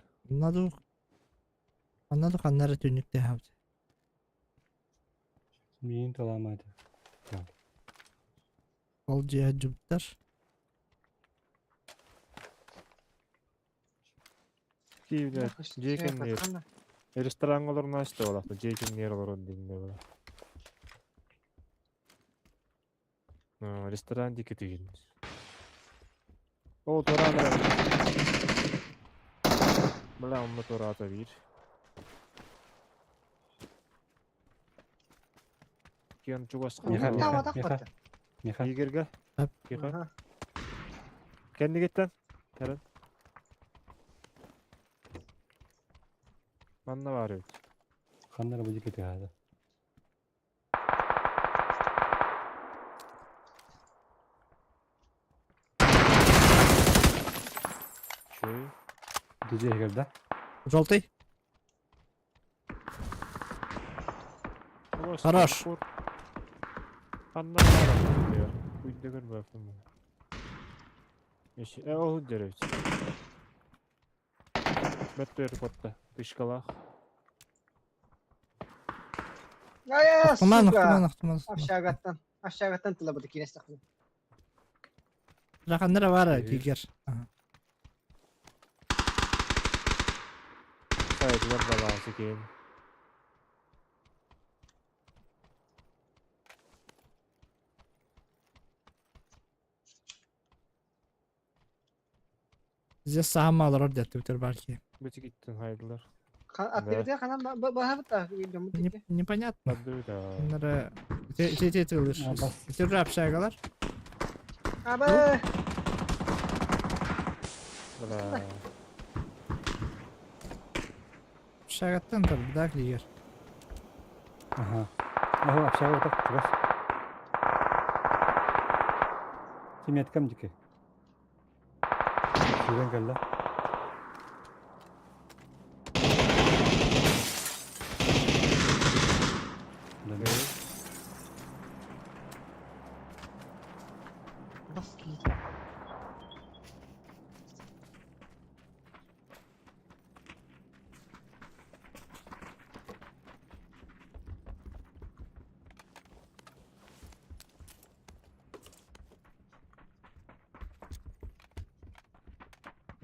Anladık anları dünlük de yaptı. Миин таламайды. Ол жия жұптар. Киевде жекеннер. Ресторанголорун ачты болот. Жекеннер олорун дегенде болот. Ресторан дики деген. О, torada. Бля, он torada bir. Кен чугас. Миха, Tamam Миха, atak Миха. battı. Миха. Егерге. Hep. Киха. Aha. Kendi git lan. Yarın. Bana var yok. Ханнара будик этигады. Şey. Диже эгерде. Желтый. Хорош. Bana var yok. Uydu görme bunu. Eşi, o derece. Бәттер потта. Тышкалах. Ya Ахтыман, suka. ахтыман, ахтыман. Aşağı kattan tılabadı ki nestak. Rakanlara var İyi. giger. Aha. Saydı ben de lazım ki. Bize sağım alır orada Twitter belki. Bütün gittin hayırlar. Aktivite kanan bahar da gömü tiki. Непонятно. Hadi da. Bunlara tete alır. Ha, bas. Twitter yapacaklar. Abi. Bala. Şagattan tabii bir daha kliyer. Aha. Aho aşağı ortak turas. Kim yetkam dike. Şuradan geldi.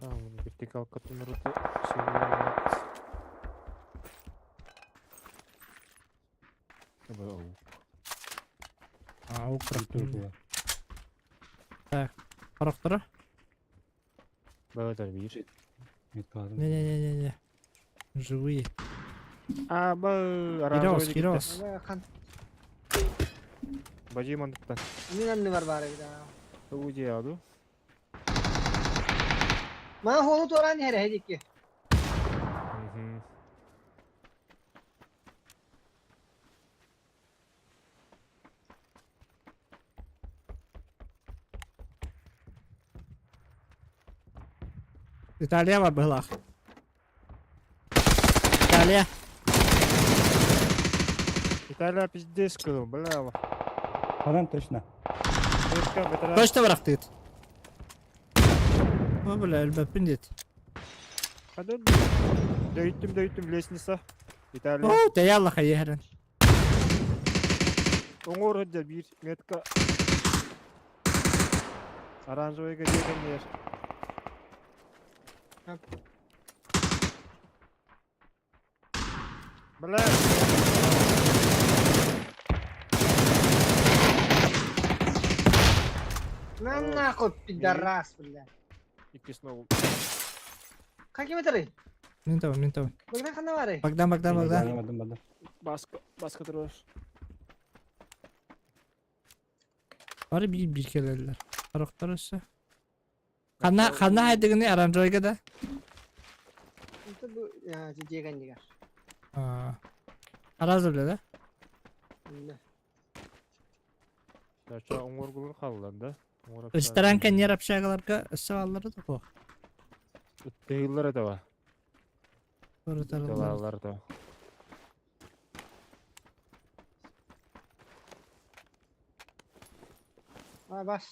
Tamam, vertikal katın rotu şeyler. Bu Aa, o Dur bu. Karaktere. böyle bir. Yetkadım. Не. Живые. Aba, Heroes, heroes. Abi kan. Bacı mantıktan. Ne var bari bir daha. Bu cihadı. Ma holu toran here hediki. İtalya var bıhlak. İtalya. İtalya pizdes kılım. Bala. Falan точно. Başka beter. Kaçta bıraktık? O böyle elbette dit. Hadi. Döyüttüm Lesnisa. İtalya. Oo, deyallah yehren. Oңор hadi bir metka. Aranjoya gelген yer. Bala. Nana kop pidaras billah. İkisine ol. Kan kime tari? Min tahu. Bagna kana var. Bagdan. Badım. Başka durur. Bari bir kelediler. Karakter ise. Kanna haydigini aranjoyga da. Itu bu ya jegan juga. Aa. Arazı bile de. Gerçi oңор gulur kaldı. Restoran kan yer yapacaklarga savalları da bu. Değiller de var. Doğru taraflar. Dolarlar da. Ha bas.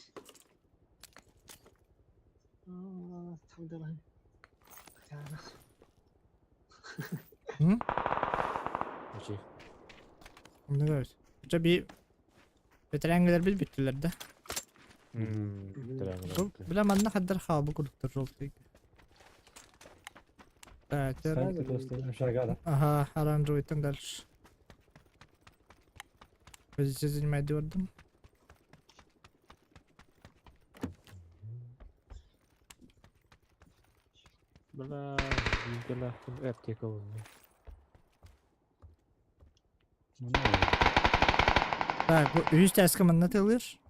Aa, tamam lan. Kaçarız. Hı? Şey. Bunu gör. Hoca bir veterangeler bil bittiler de. Sol bilemem ne kadar hava kurduklar rol tek. Evet. Sen de dostlar aşağı geldi. Aha, aranjoydan ders. Позиция занимает дёрдом. Bala. Bildiler. Apteka oldu. Так, bu 100 task'ı anlatılır.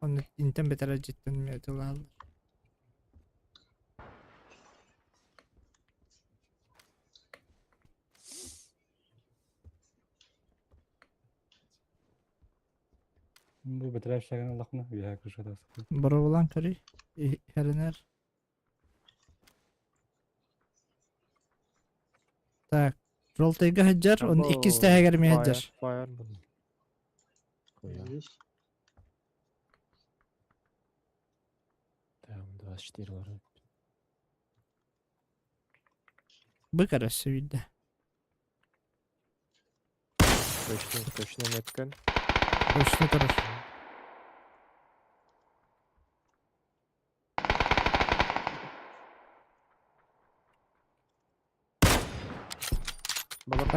Onu inten beter cidden mi atılır? Bu beter aşağı geldi Allah'ına. Bir yak kuşada. Bora olan kari. Herener. Так, желтый hajar, onun ikisi de hegermi hajar. Fire. Koyar. Tamam, 24 var. Bu karası bir de. Точно metken. Boşuna taraf. Balık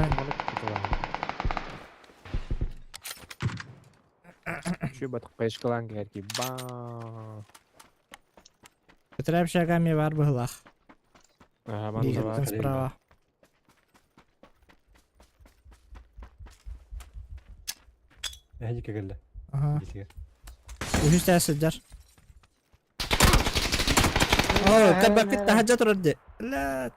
Şu batık peş kalan gerki. Baaaaaa. Beter bir şey var bu hılak. Aha, bana da Бигеттен var. справа. Hadi geldi. Aha. Gel. Üç tane Oo, kabak tahaja turdi. La.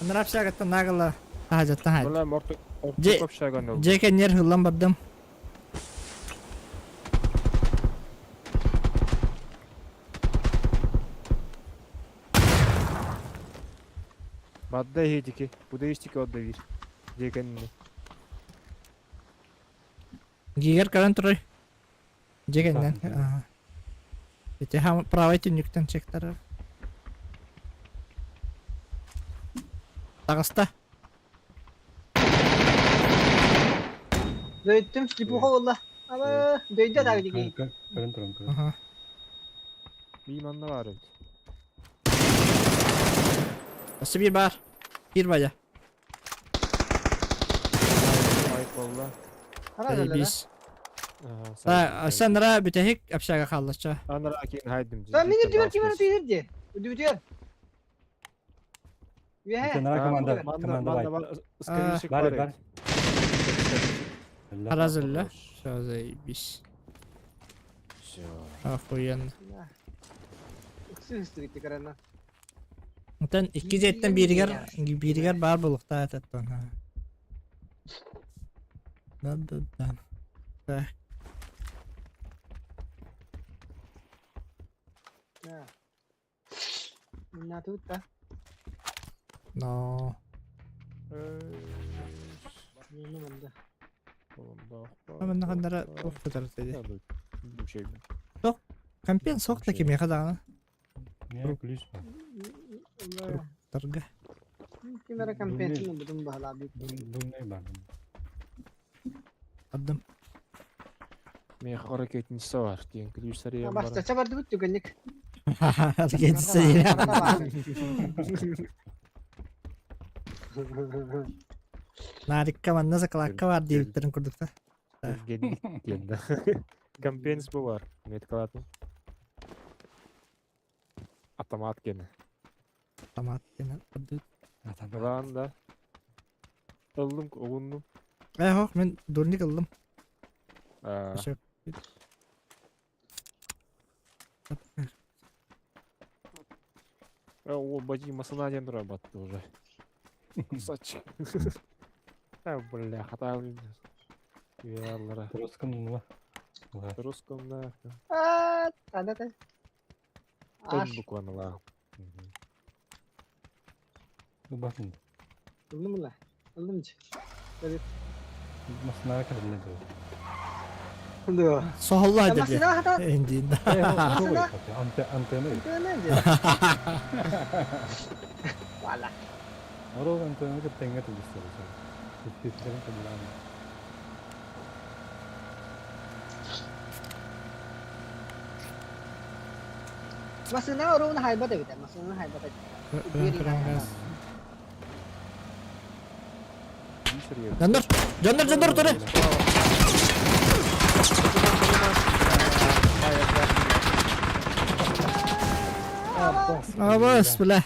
Anara apşagatta nagala tahaja tahaj. Valla orta Ce- çok şey gönderdim. Jeken yer hıllan badım. Badda heydi bu da içti ki o da bir. Cekenini. Giger karan turur. Jekenden. Aha. Itu ham правой тюнюктен чектар. Тагыста. Döyttüm stipu valla. Ama döydü de gibi. Kırın durun kırın. Aha. Bir imanla var evet. Nasıl bir bar? Bir baya. Ayıp valla. Para öyle. Biz. Aha, Ha, sen nara bitehik apşaga kallaşça. Anlar akin haydim. Ben beni diyor ki bana diyor diye. Diyor. Sen nara komanda Manda var. var. Iskayışık var. Bari evet. bari. Harazilla. Что заебись. Всё. Охуенно. Üksü üstü karana. Mutan iki jetten biriger bar bulukta atattan ha. Dan. Ya. Minna tutta. No. Minna manda. Ama ne kadar çok fotoğraf dedi. Bu şey mi? Kampiyon sok da kim yakada Niye gülüş var? Targa. Kimera kampensin budum bahala bir. Bu ne var? Adım. Men hareketiniz var. Diyen klüsleri yan Bak var. saça vardı bu tükenlik. Hareketsi yine. Narikka man nasıl kalakka var diye bittirin kurdukta. Geldik diyen. Kampeniniz bu var. Net kalatın. Atamat gene. Tamam yine. Ulan da. Aldım, ovundum. Hoş ben durnik aldım. Aa, Çok. o bacı masana ajan durar battı уже. Saç. Ha бля, hata yapıyoruz. Ya Allah'a. Troskun mu? Var. Русском, да. Ada teh. Ön Aş. buklanı la. Bu bakın. Aldım mı la? Aldım mı? Mas nara kadar ne diyor? Aldım. Sohullah Ama dedi. silah hata. İndiğinde. Çok iyi kapıyor. Antena yok. Ne diyor? Valla. Orang antena ke tengah tuh bisa. Fikirin ke belakang. Masına orun haybat evet. Masına haybat. Bir sürüyor. Canlar dur. Awas bula.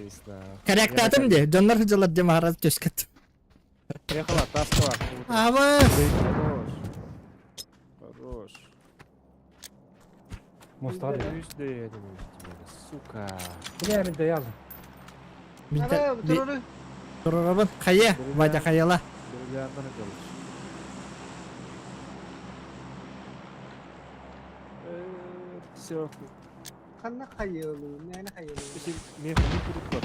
Есть, да. Karakter atım diye. Canlar hıcalar diye maharat tösket. Ехала, таска var. Awas. Хорош. Хорош. Mostar. Yüzde yedim. Сука. Buraya bir de yazın. Hava durur. Dururabın kaya. Vada kayala. Bir yandan çalış. Все. Kanna kayılı. Ne kayılı? Şimdi ne kurup bak.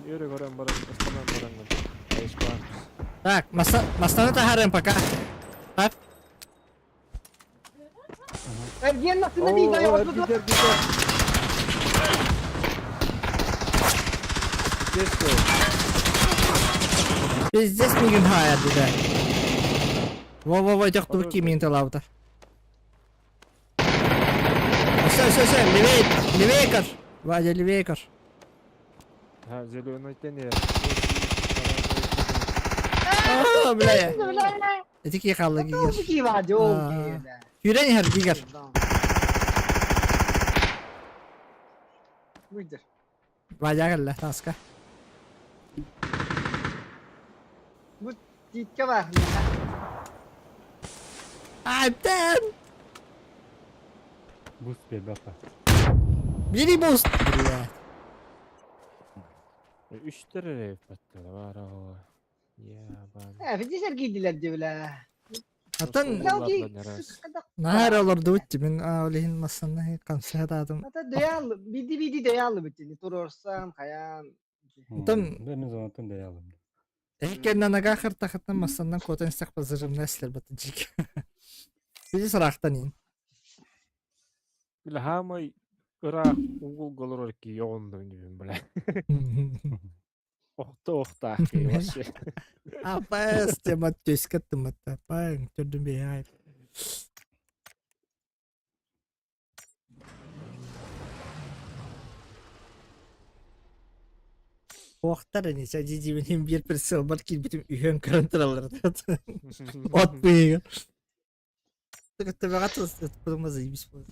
Yürü gören barang, ıspanan barangın. Ayış var. Tak, masana taharan paka. Dia nak kena di gaya waktu tu. Gider. Geçti. Biz здесь мигин hayat dedi. Во, тех кто kimi интелаута. Все, левее кар. Вадя, левее кар. Ha, zeliyorsun ne ya? Aa bile ya. Etik yakalı giger. Oldu ki var yok Aa. ki. Yüren yer giger. Buydur. Vaya gelle taska. Bu ditke var. Ayten. Boost bir bapa. Biri boost. Ya. 3 lira rev battı var o. Ya ben. Ha, fiji sergiydiler diyorlar. Atan Law ki Ulan neres. sıkıda. nahar olur duut min olihin masanda kamsa dadım. Hatta doyalı. Bidi doyalı bütün. Turursam kayan. Tam- Benim zamanım da yalım. Ehken naga khır takattan masandan kotan istak pazarım nesler batıcık. Bizi sıraktan in. Bile hamay Irak Ugul golur ki yoğundu gibi bile. Ohta ki başı. Apa setiap töskat temat apa yang terdum behai. Waqtar ini saya jiji benim bir persoal ki bütün ühen karantıralar. Ot beygan. Tıkıttı be katız. Tutulmaz iyi bir bu.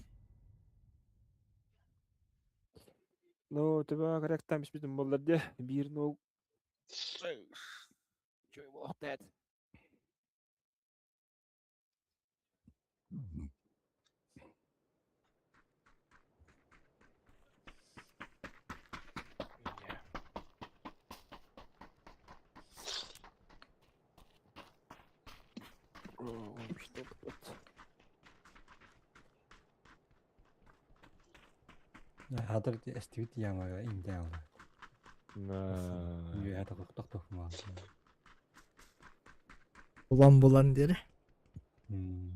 No, tebe karaktermiş bizim bollar diye. Bir no. Köy ohta. Hadir estivit yamaga imdan. Nah. Ya ada kok tok mah. Bulan deri. Hmm.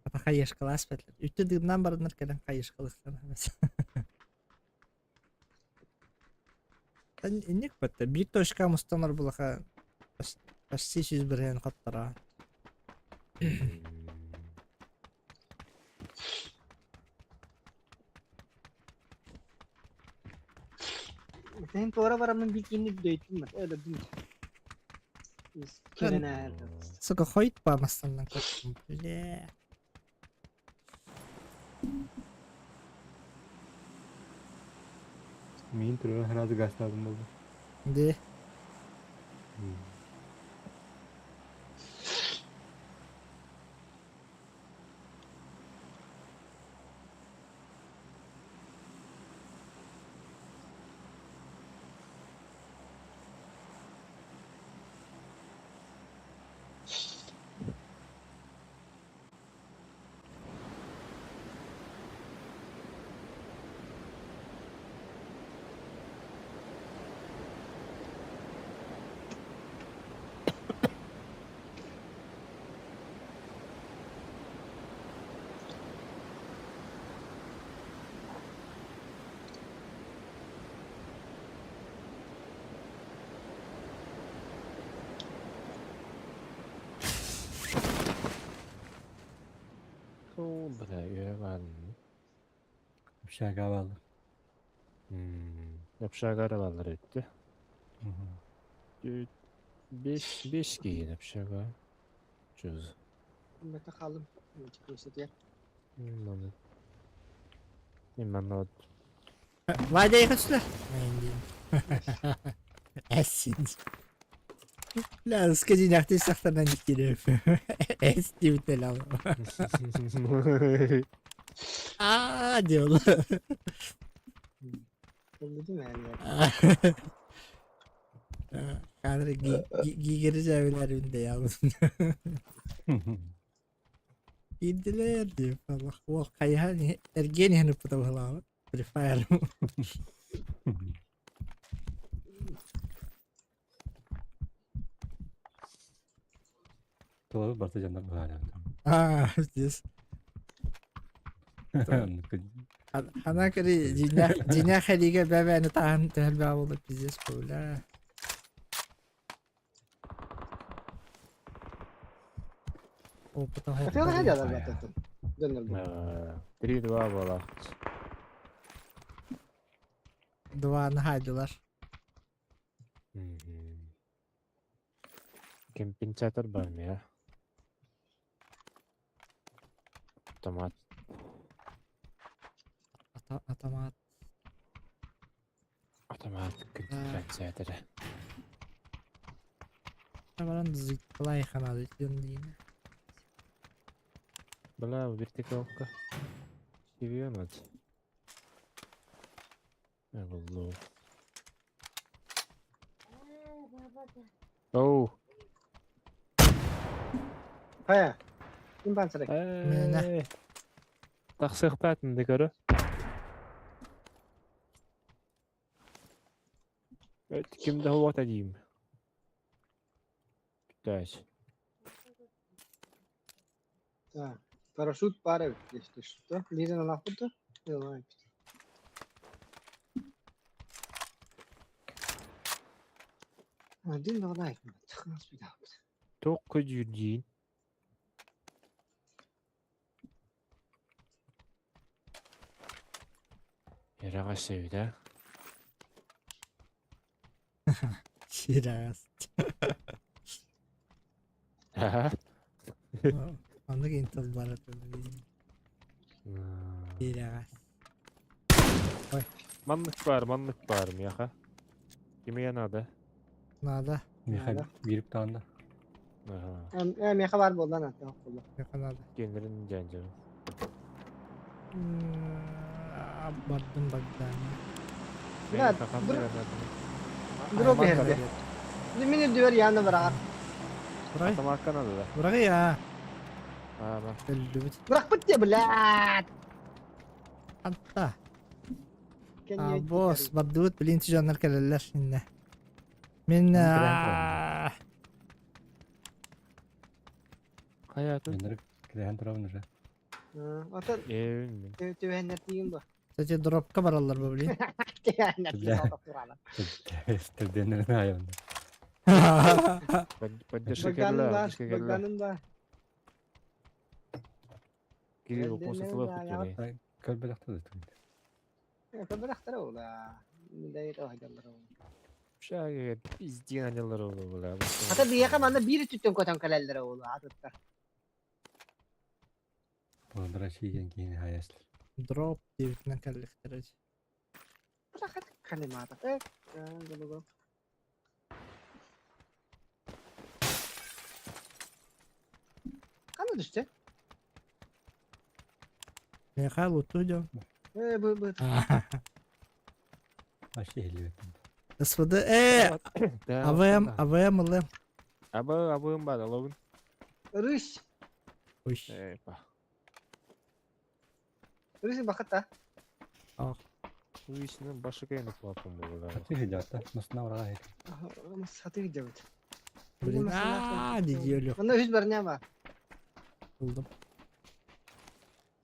Ata kayış kelas betler. Ütü dığımdan barınır kadar kayış kılıktan. Ben indik batta. Bir toşka mustanar bulaka. Почти 100 бірген қаттара. Sen tora baramın bikinini döytüm ben. Öyle değil. Biz kirene Sıkı koyut bağmasından korktum. Bile. Min turun herhalde gasladım oldu. De. Oh, bile ben. Bir şey kavalı. Yapacağı arabalar etti. 5 giyin yapacağı. Çöz. Mete kalım. Çıkıyorsa diye. Ben ne Vay de kaçlar. Ben diyeyim. Esin. La sıkıcı nakti saklardan gidiyor. Es diyor telam. Aa diyorlar. Öyle değil mi yani? Kadri giygerici evlerinde yavrum. Giydiler diyor falan. O kayhan ergen henüz bu da var. Free Fire. Tuh baru jangan berharap. Ah, just. Ana kari jinya khaliga baba ne tahan tehba oldu biz kola. O puta hay. Kafe hadi adam zaten. Döner bu. Diri dua bola. Duvarını haydılar. Kempinçatör var mı ya? Otomat. Atamat. Otomat kempinçatör. Amaran zıkkılay kanadı diyene. Бля, bir tek okka. Seviyor mu hadi? Allah. Oh. He. Kim ben sıra? Mene. Taqsıq batında görü. Evet, kimde hava diyeyim. Gütaş. Ha. Paraşüt para işte işte. Liren Allah kutu. Yok. Din de olay. Çıkmaz bir daha. Çok yüzün. Yarağa sevdi. Şiraz. Ha? Anlık intal barat öyle. Şiraz. Manlık var mı yaka? Kimi yanadı? Nada. Mihail girip dağında. Aha. Em ya var boldan at. Yok boldan. Yakalada. Gelirin cancı. Abarttım bagdan. Murat, kafamda dur. yanadı. Drop yerde. Minir diyor yanına bırak. Burayı. Tam arkana da. Burayı ya. Ha bak. Öldü bit. Bırak bit ya bulat. Hatta. Boss. Badut bilinti canlar kaleller şimdi. Min. Hayatım. Onları kireyen durabilir. Otur. Evin mi? Tüvenler diyeyim bu. Sadece dropka barallar bu bilin. Tüvenler diyeyim. Tırdenlerine ayağında. Bence Baganın şekerler. var. Şekerler. Baganın var. Giriyor o Tüvenlerine posatı var var ya. kutuyu. Kalbelakta da tırdı. Bırak da ola. Midayet o haydalar ola. Şöyle izleyen acılar olur böyle. Hatta bir yakamanda biri tuttum kotan kaleller ola. Hatta. Onlara şey yiyen ki yine hayaslar. Drop diye bitinden kalleftirici. Bırak hadi kalimata. Gel. Kanı düştü. Ne kadar utuydu. Bu. Aşı ehli. Ispadı. Havaya mı lan? Abım var alalım. Rüş. Uş. Eyvah. Rüş bakit ha. Bu işinin başı kaynak yapım bu böyle. Katı hicatta. Nasıl oraya hep. Satı gidiyor. Bilin. Diyor yok. Bunda 100 barnya var. Buldum.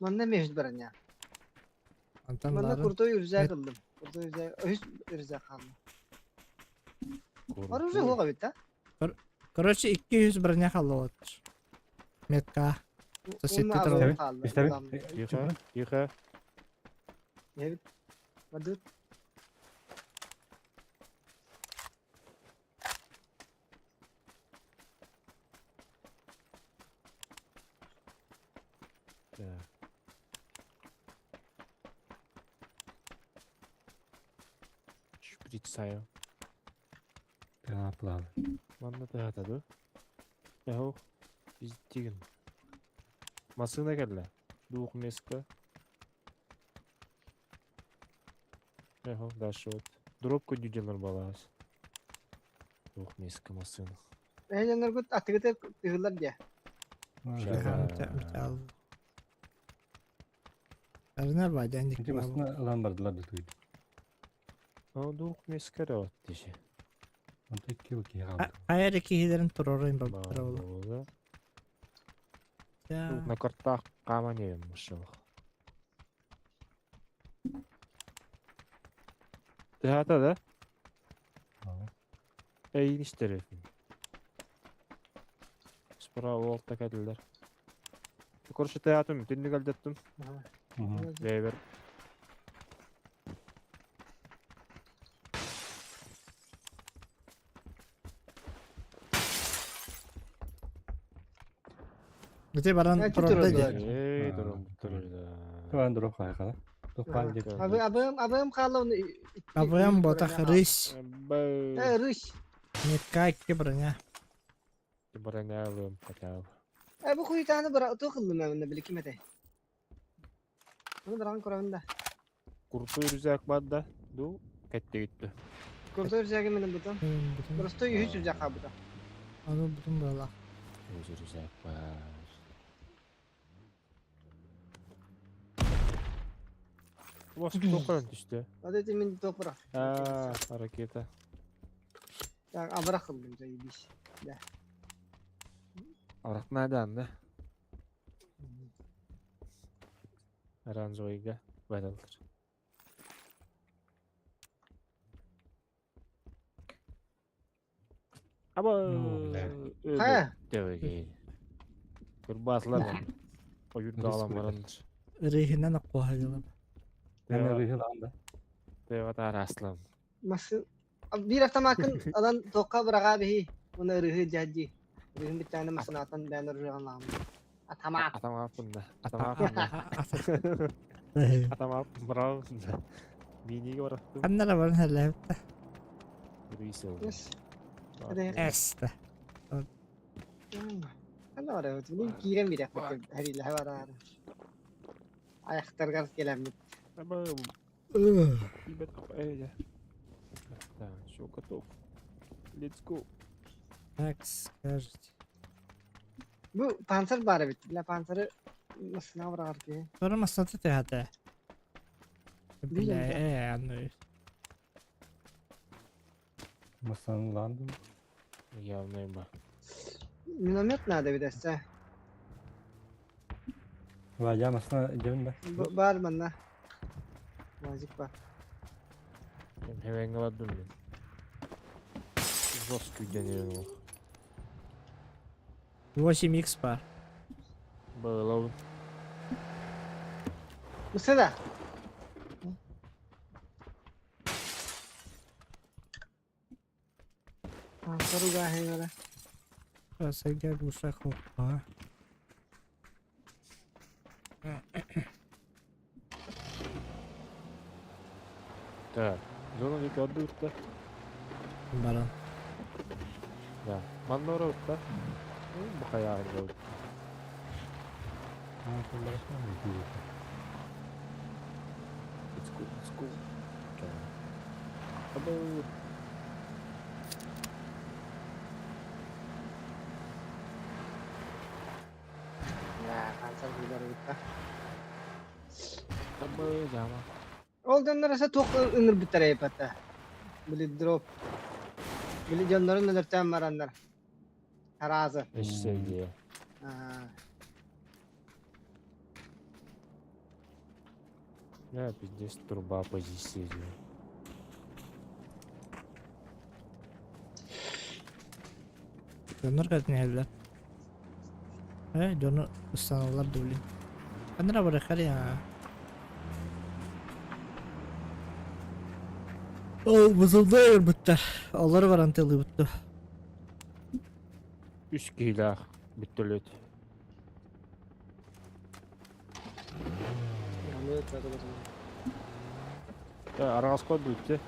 Bunda mı 100 barnya? Bunda Antanların. kurtoyu rüza kıldım. Kurtoyu rüza. 100 rüza kaldı. Var rüza hoga bitti. Короче 200 броня kaldı. Metka. Sosyetti tarafı. Yıka. Evet. Hadi. Şükrit sayo. Ne yapılar? Bana da hatadı. Yahu. Biz digin. Masına geldi. Duğuk meska. Yahu дошел. Дропку дюдилер балас. Дуğuk meska masına. Janlar gut atıgıtı tığırlar diye. Arnar var dendik. Çünkü aslında alan vardılar da tuydu. O duğuk meska da dişi. Onda 2 yıl ki kaldı. Hayır iki hilerin turorayım babaklara oğlum. Bağlı. Ya. На картах камень мышел. Ты hata da? Ey iş tarafı. Spora o altta geldiler. Yukarı teatrum, dinle geldim. Lever. Bite baran Ya, proda tuturuz de. var. Durum durdu. Tuan duru kaya kala. Tukan dik. Abim kaldı onu. Abam botak rış. Rış. Netka iki baranya. Baranya alım katav. Bu kuyu tane bırak. Otu kıldım ben de bilikim ete. Bunu bırakın kuravında. Kurtu yürüyecek madda. Du kette gitti. Kurtu rıcak benim buton. Bütün Burası da yüz rıcak ha buton. adı bütün böyle. Yürüyecek var. Bas tokan işte. Hadi timin toprak. Ha, harekete. Ya abrak kıldım sayı bir iş. Arak nereden de? Aranzoyga badaldır. Ama Ha. öyle Kurbağalar var. O yurda alan varandır. Rihinden akwa hayalı. Yani rihilanda. Devat araslam. Masih bir hafta makan alan toka bırak abi. Bunu rıhı caci. Rıhın bir tane masanatan ben rıhın lam. Atamak. Atam apında. Atam apında. Atam apında. Bravo. Biniga bıraktım. Kanlara var hele. Yürüyüş oldu. Yes. Hadi. Este. Kan var ya. Bunu kiren bir hafta. Her ilah var ara. Ayaktar gaz gelen. Ama ibet apa aja. Nah, show ketuk. Let's go. Max. Bu panser bari bitti. La panserı nasıl ne bırakır ki? Sonra masada te hata. Bilmiyorum ya. Anlıyor. Masanın landım. Явно bak. Minomet nerede bir deste? Valla masana cebinde. Var bende. Magic var. Ben hemen galadım ben. Zos güdeniyor o. Вообще микс бар. Bağlavın. Bu sene. Panser uga hay böyle. Saya gel rusak hoppa. Так. Зона вика отдыхта. Baran. Да. Мандора утта. Бахая арга. Let's go. Let's go. Abo. Ya panser gider bitti. Abo jama. Oldan rasa tok ınır bitter yapata. Bili drop. Bili canların nölerten maranlar. Tarazı. Eşeği. Я пиздец труба позиции. Donlar kadın eller. Donu ıslanırlar dolu. Kanlara bırakır ya. Buzulda yer bitti. Onları var anteli bitti. 3 kilo bittolot. Ya arası koydu bitti.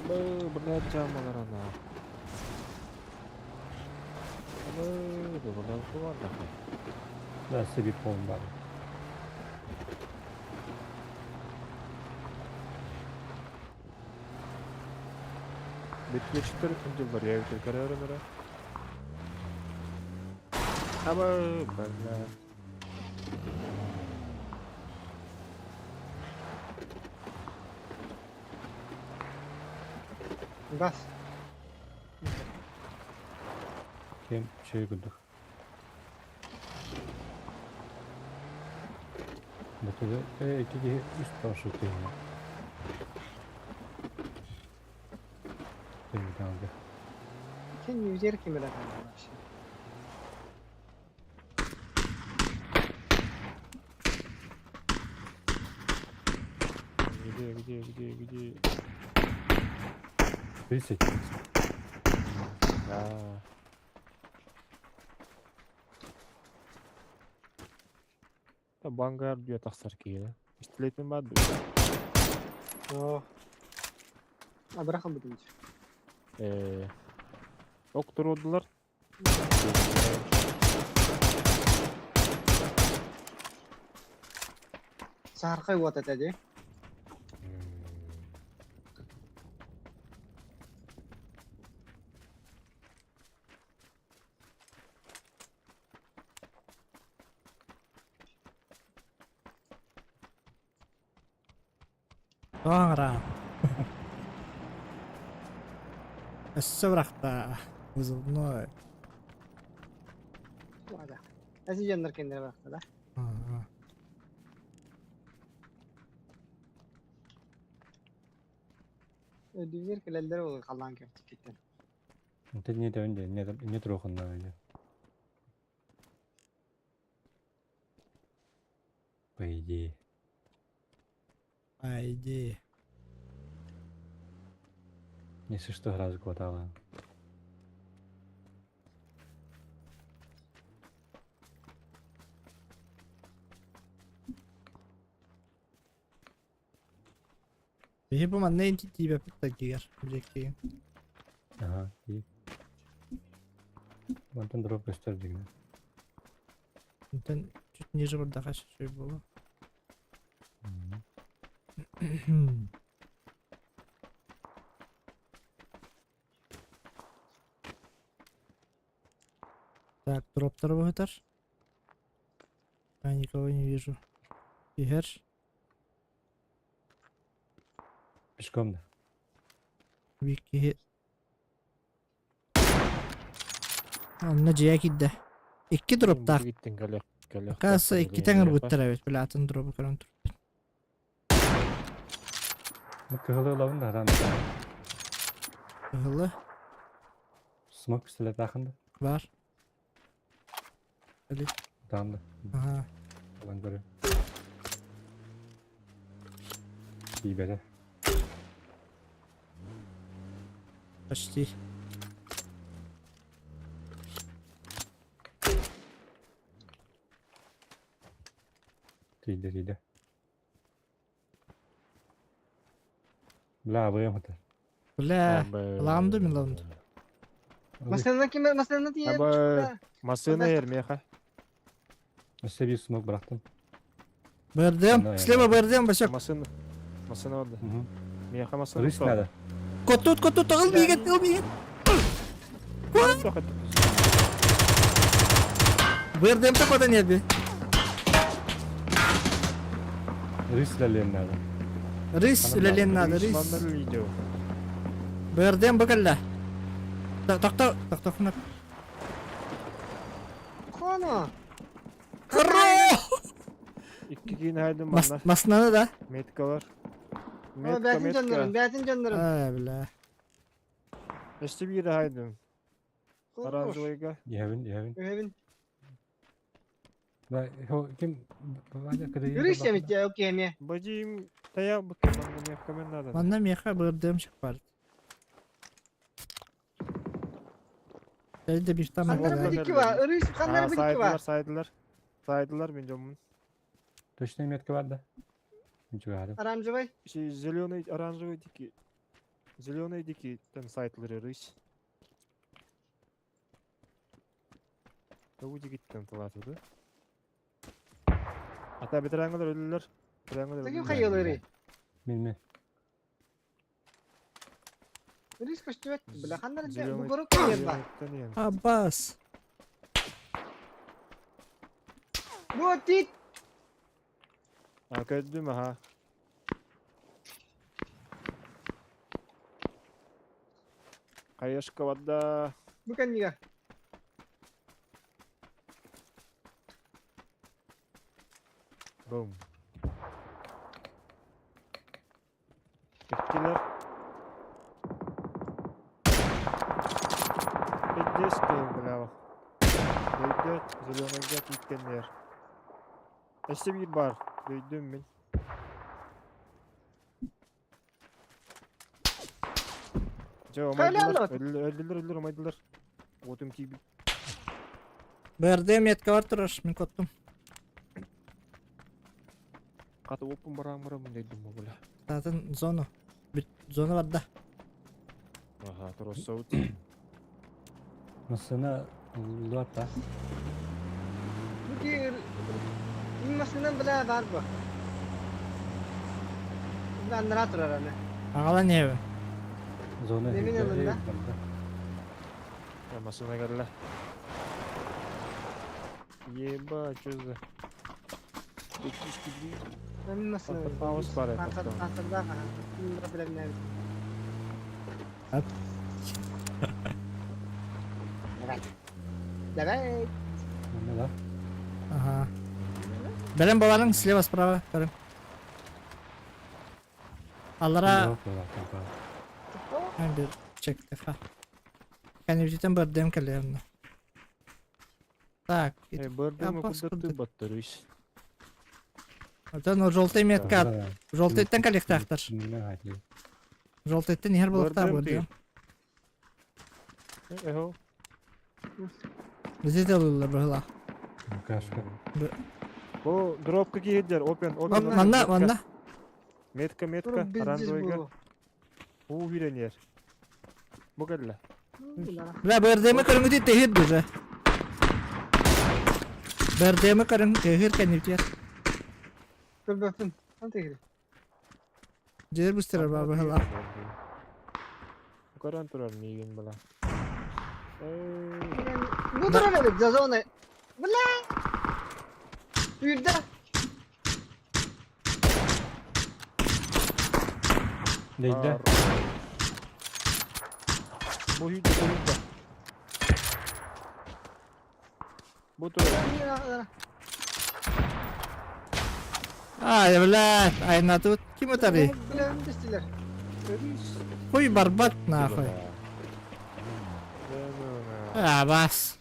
Bu benar jamalar ana. Bu benar keluar dah. Nasıl bir pon var. Bitme çıktı önce var ya bir karar ara. Ama ben Bas. Kim şey güldü. Mesela iki üst başı değil mi? Benim kanka. Kim yüzer kim bilir. gidiyor. Bir seçim. Ya. Bangar diyor taksar ki. İştiletin var. Oh. Ha bırakın bütün işi. Doktor oldular. Sarkay what dedi. Sonra. Sıvrakta. Uzunlu. Hadi. Nasıl canlar kendine baktı da. Ödüyor ki eller olur kalan gerçekten. انت نيت عندي نيت روح النار ويجي Haydi. если что сразу хватало. İyi bu man ne inti yapıp da giyer. Bilekliği. Ага, и Антон дроп gösterdi yine. Bundan чуть ниже burada kaç şey bu. Так, дроптар выготар. Я никого не вижу. Игорь. Пешком да. Вики. Anla C'ye gitti. İki drop tak. Gittin gel. Kasa iki tane rütler evet. Bilatın drop'u karan tur. Kıhılı lavın da aran. Hılı Smoke pistolet yakında. var. Hadi. Tamam da. Aha. Falan görüyor. İyi böyle. Почти. Тиде. Бля, вы это. Бля. Landı mı landı? Masanın kim masanın diye. Abi masını yermeye ha. Nasıl bir smoke bıraktım. Bırdım. Bana Slema bırdım başak. Masını orada. Hı hı. Miyaha masını. Risk nerede? Kotut ılmıyor git. Bırdım da kodan yebi. Risk ilerleyen nerede? Ris ilerleyen nadı ris. Bırdım bakalla. Tak. Kono. Kırro. İki gün haydi manlar. Masnanı da. Metka var. Ama betin canlarım. Ha bile. İşte bir haydi. Konuş. Aranjoyga. You haven't. Evin. Ben kim? Bana kadar. Yürüyüş yemek ya yok yemeğe. Bacım taya bakayım ben bunu yapkamam nereden. Bana miyaha bırdım çık var. Elde bir tane Kanlar var. biriki var. Yürüyüş kanlar biriki var. Saydılar bence onun. Точно метка var da. Ничего рядом. Aramcı bay. Şey zеленый оранжевый diki. Zеленый diki ten saytları reis. Tavucu gitten talatıydı. Hatta bir triangle ölüler. Triangle Takım ölüler. kayıyorları. Bilme. Yürüyüş kaçtı evet. Bile kanlar bu Zеленый- grup koyuyor bak. Zеленый yani. Abbas. Bu tit. Akademi mi ha? Kayışka vadda. Bukan juga. Boom. Gittiler. Gideceğiz bravo. Döydü. Zılyon'a gitken yer. İşte bir bar. Döydüm ben. Hala Öldüler omaydılar. Otum ki Bırdım yetka var durur. Min kottum. Katı opun baram dedim bu böyle. Zaten zonu. Zonu var da. Aha, terus saut. Masana luat da. Bu ki bilmesinden bile var bu. Ben de rahat durar hani. Ağlan ne evi? Zona Nemin hücre yanında. yukarıda. Ya masuna geldi. Yeba çözdü. 200 gibi. Ben bilmesinden. Patır paus var ya, patır. Patır da falan. Bunu da bilemem. Hop. Evet. Evet. Ne la? Aha. Берем баланың слева справа. Берем. Аллара Yok, yok, yok. ben bir çekti ha. Kanibjiten bir dem kalıyor. Так. Бырды мы Yapmaz куда ты kıldık. батырыш. Zaten o желтый метка. Burada Желтыйттен коллектахтар. ne hayli? Желтыйттен her bulukta Bırdım bu diyor. Eho. Bizi de alırlar böyle. Kaşka. Bu dropka giydiler. Open. Manda. Metka. Bunu biz Arandoyga. bu. Bu hülenyer. Bu geldi. Bra berdeme karın di tehir düze. Berdeme karın tehir kanibjer. Dur bakın. Hadi gidelim. Jer bustir baba hala. Bu karan turar miyim bala. Bu da öyle ceza ne? Bla. Yüzde. Neydi? Bu hücre. Bu turar. Ay evlat, ayna tut. Kim utari? Bilemem düştüler. Koy barbat na koy. Ah bas.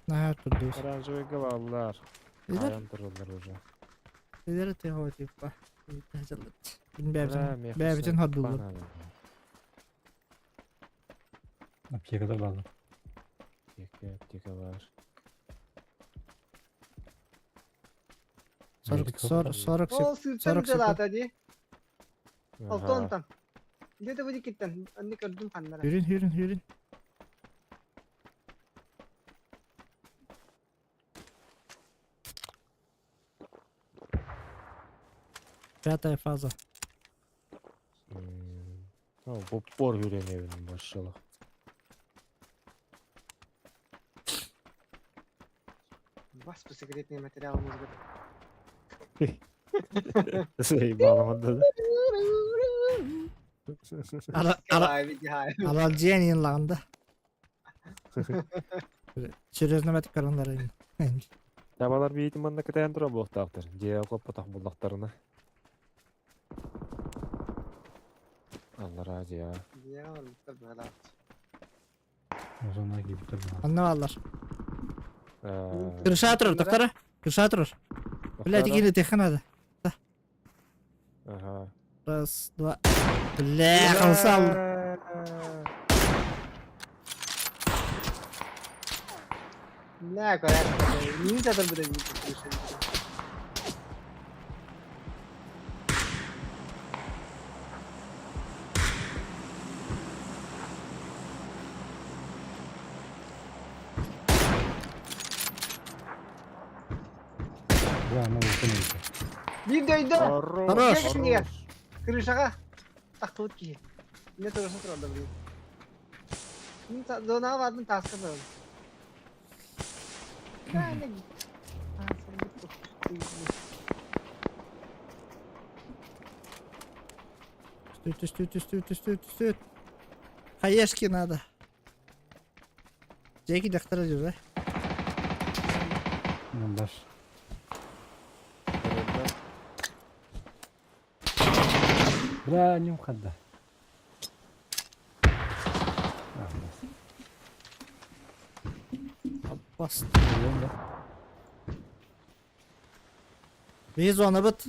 Ne tutduz? Aranjoyga vallar. Lider, Ayan tururlar уже. lider te hoyti pa. Tajallat. Bin bebjin, Ram, bebjin hadullu. Apiye kadar bağlı. Teka var. Soruk O sırttan Sarık ceza hadi. Alttan. Bir de bu dikitten. Anne gördüm kanlara. Yürün. Пятая фаза. Bu por hülenerim maşallah. Bas bu sekretli materyalımız gibi. Şey bağlamadı da. Aralciyen yayınlandı. Çereznemetik karanlar yayın. Tabalar bir ihtimalle kıtayan dura bulaktaktır. Diye kopatak bulaklarını. Allah razı ya. Ya oğlum tabii hala. Zona gibi bir bağlı. Anlamadılar. Ee, Kırışa oturur, doktora. Kırışa oturur. Блядь, иди тихо надо. Aha. Раз, два. Бля, қалсал. Ne kadar? Niye kadar böyle bir şey? Bu ama bu neydi? Bir döydü. Хорош. Gel şimdi gel. Kırışağa. Tak tut ki. Ne torası turada buraya. Şimdi zona vardı taska böyle. Yani. Стойте. Хаешки надо. Джеки доктора уже. Bunlar. Bra не ухода. Bas. Biliyorum da. Bir zona bit.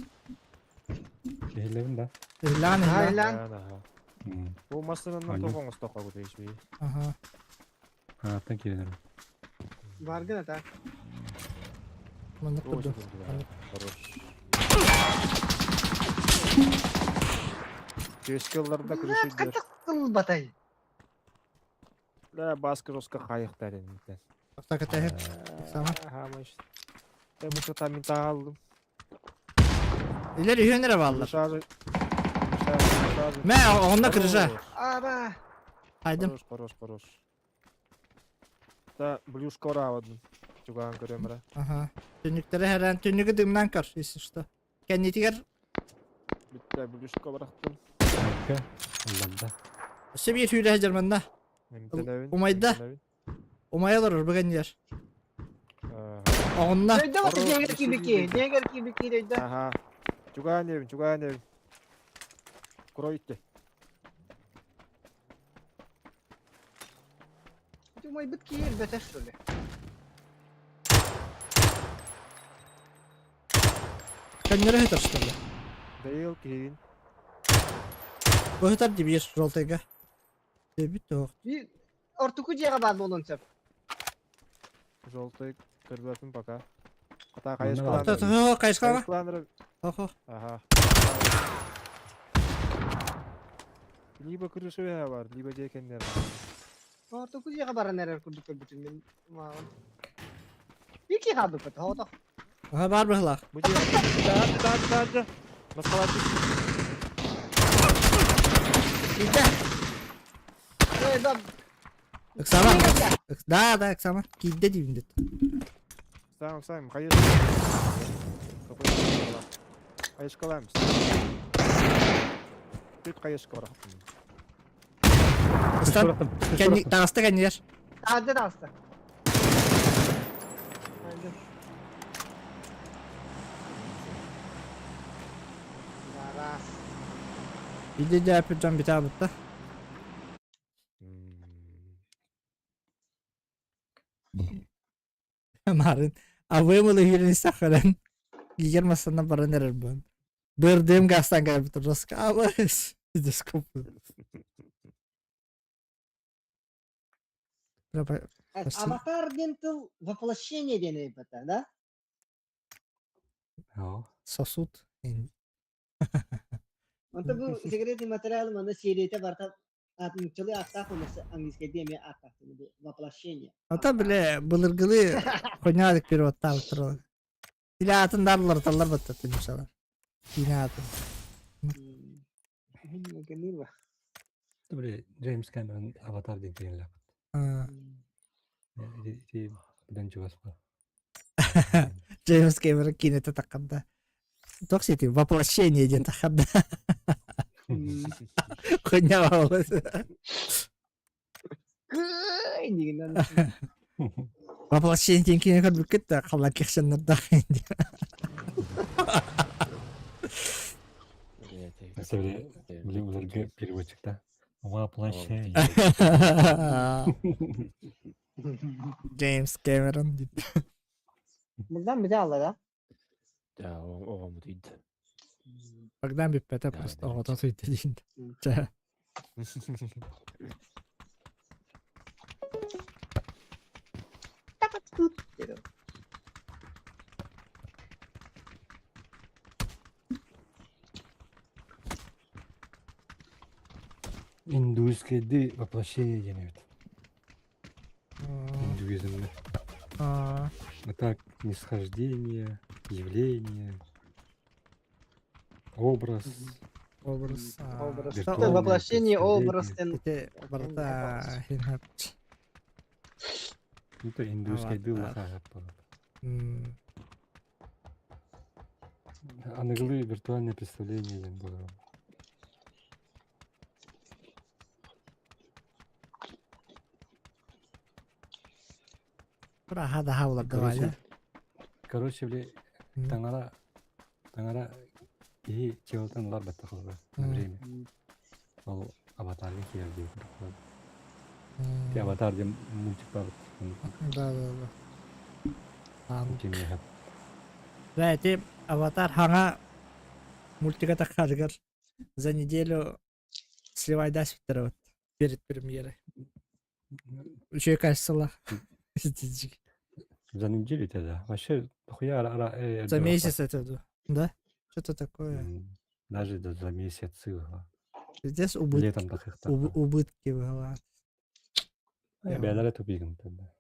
Şehirlerim de. Lan Hayır lan. lan. Bu masanın Aynen. topuğunu stokla bu değişmeyi. Aha. Kanattan gelirim. Vargın ata. Маннык О, курдум. чекер, да. Хорош. Кешкелларда күрүшүлөр. Кантак кыл батай. Да, баска жоска кайыктар эми. Так это сама. Хамаш. Ben bu tamin aldım. İleri yönere bağlılar. Şarjı. Mä onda kırıca. Aba. Haydım. Хорош. Da bluşka oramadın. Çugan göremre. Aha. Tünlükleri her an tünlükü dımdan kar. İşte. Kendi tiger. Bitti bluşka bıraktım. Kanka. Allah'da. Seviye tüyle hecermanda. Umayda. Umaya durur bugün yer. Onunla. Döydü batı diğer kibiki. Diğer kibiki döydü. Aha. Çugan evin. Kuro gitti. Cumay bit ki beter şöyle. Kendine heter işte. Değil ki. Bu heter gibi yer rol tega. Bitti o. Bir ortuku ciğe bağlı olun çöp. Желтый кырдатын пока. Ата кайыш Мына кылан. Kayış kama. Oho. Ага. Либо крышевая бар, либо жекендер. Ortuku ciğe bağlı neler kurduk bütün gün. Bir ki kaldı kötü. Hoda. Aha var bıhla. Bu жер. Да. Маскалатып. Bizde. Döydü. Iksama. Da iksama. Gidde dibinde. Сам, кайыш. Кайыш каламыз. Түт кайышка бараттым. Istan. Kendi dağısta kendi yer. Hadi de hasta. Hadi. Yaras. Bir de yapacağım bir tabutta. Marin. Avımılı yürüyün sakıran. Giger masasından para nerer bu. Bırdığım gastan kaybettim. Roska ama. Diskopu. Аватар дентал воплощение денег это, да? Ja. Sosut. Anta bu секретный материал mana seriyete varta atmışçılığı atak olması İngilizce diyemeye atak. Воплощение. Ata bile bılırgılı konyadık bir otta oturalım. Dilatın darlar tallar battı inşallah. Dilatın. Mungkin var. Böyle James Cameron Avatar diye bir laf. Di dan juga suka. James Cameron kini takanda. Toksiti воплощение dia takanda. Konya olası. Ini kan. Воплощение kini kan bukit da kalau keksan da hindi. Mesela böyle ularga переводчикта воплощение. James Cameron gitu. Buradan bir de Allah da. Ya o mu değil. Bak bir peta просто o da söyledi. Ça. Gitu. Индуизское воплощение генет. Индуизм. Это нисхождение, явление, образ. Образ. Образ. Виртуальное Воплощение образ. Это барта хинхапч. Это индуизское дыло. Аныглы виртуальное представление было. Пора да хавла давай. Короче, бля, таңара и чего-то лар баттахлы на время. Ол аватарга келди. Те аватар дем мультик бар. Да. Кеме хап. Да, эти аватар ханга мультика так хажгар. За неделю сливай да свитер перед премьерой. Еще и кажется. За неделю тогда. Вообще, дохуя За месяц это, да? Что-то такое. Даже за месяц целого. Здесь Летом так их так. убытки бывают. Я бәләре тупигім тогда.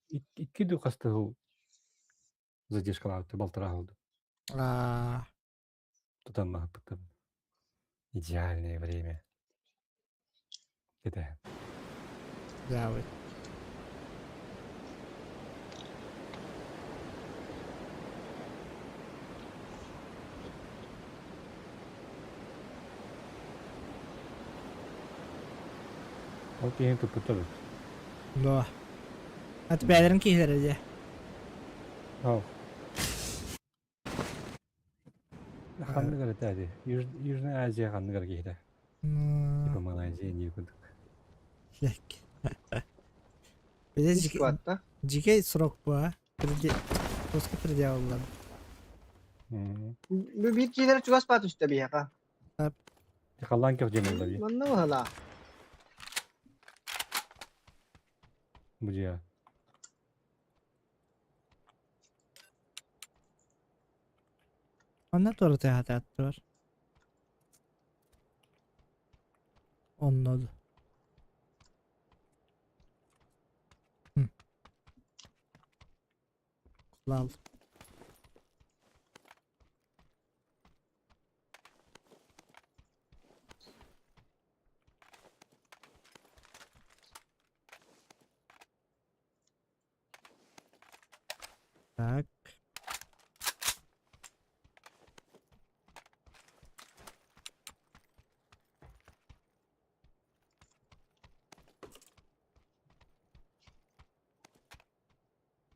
Икки ду қасты ол задержкаларды балтыра алды. Тутан маған потом идеальное время. Это. Да, вот. Ол кейін тұпытыр. Да. At bättre killar det. Ау. Ханныгар тәді. Южная Азия ханныгар кейді. Типа Малайзия не күндік. Bir de Hiç kuatta. Cike sırok bu ha. Koska pirdi Allah. Bu bitkileri çok aspat üstte bir yaka. Қалан кеу жемелді бе. Manna mı hala? Бұжия. Anna doğru tehat attır. Anladı. Lal. Так.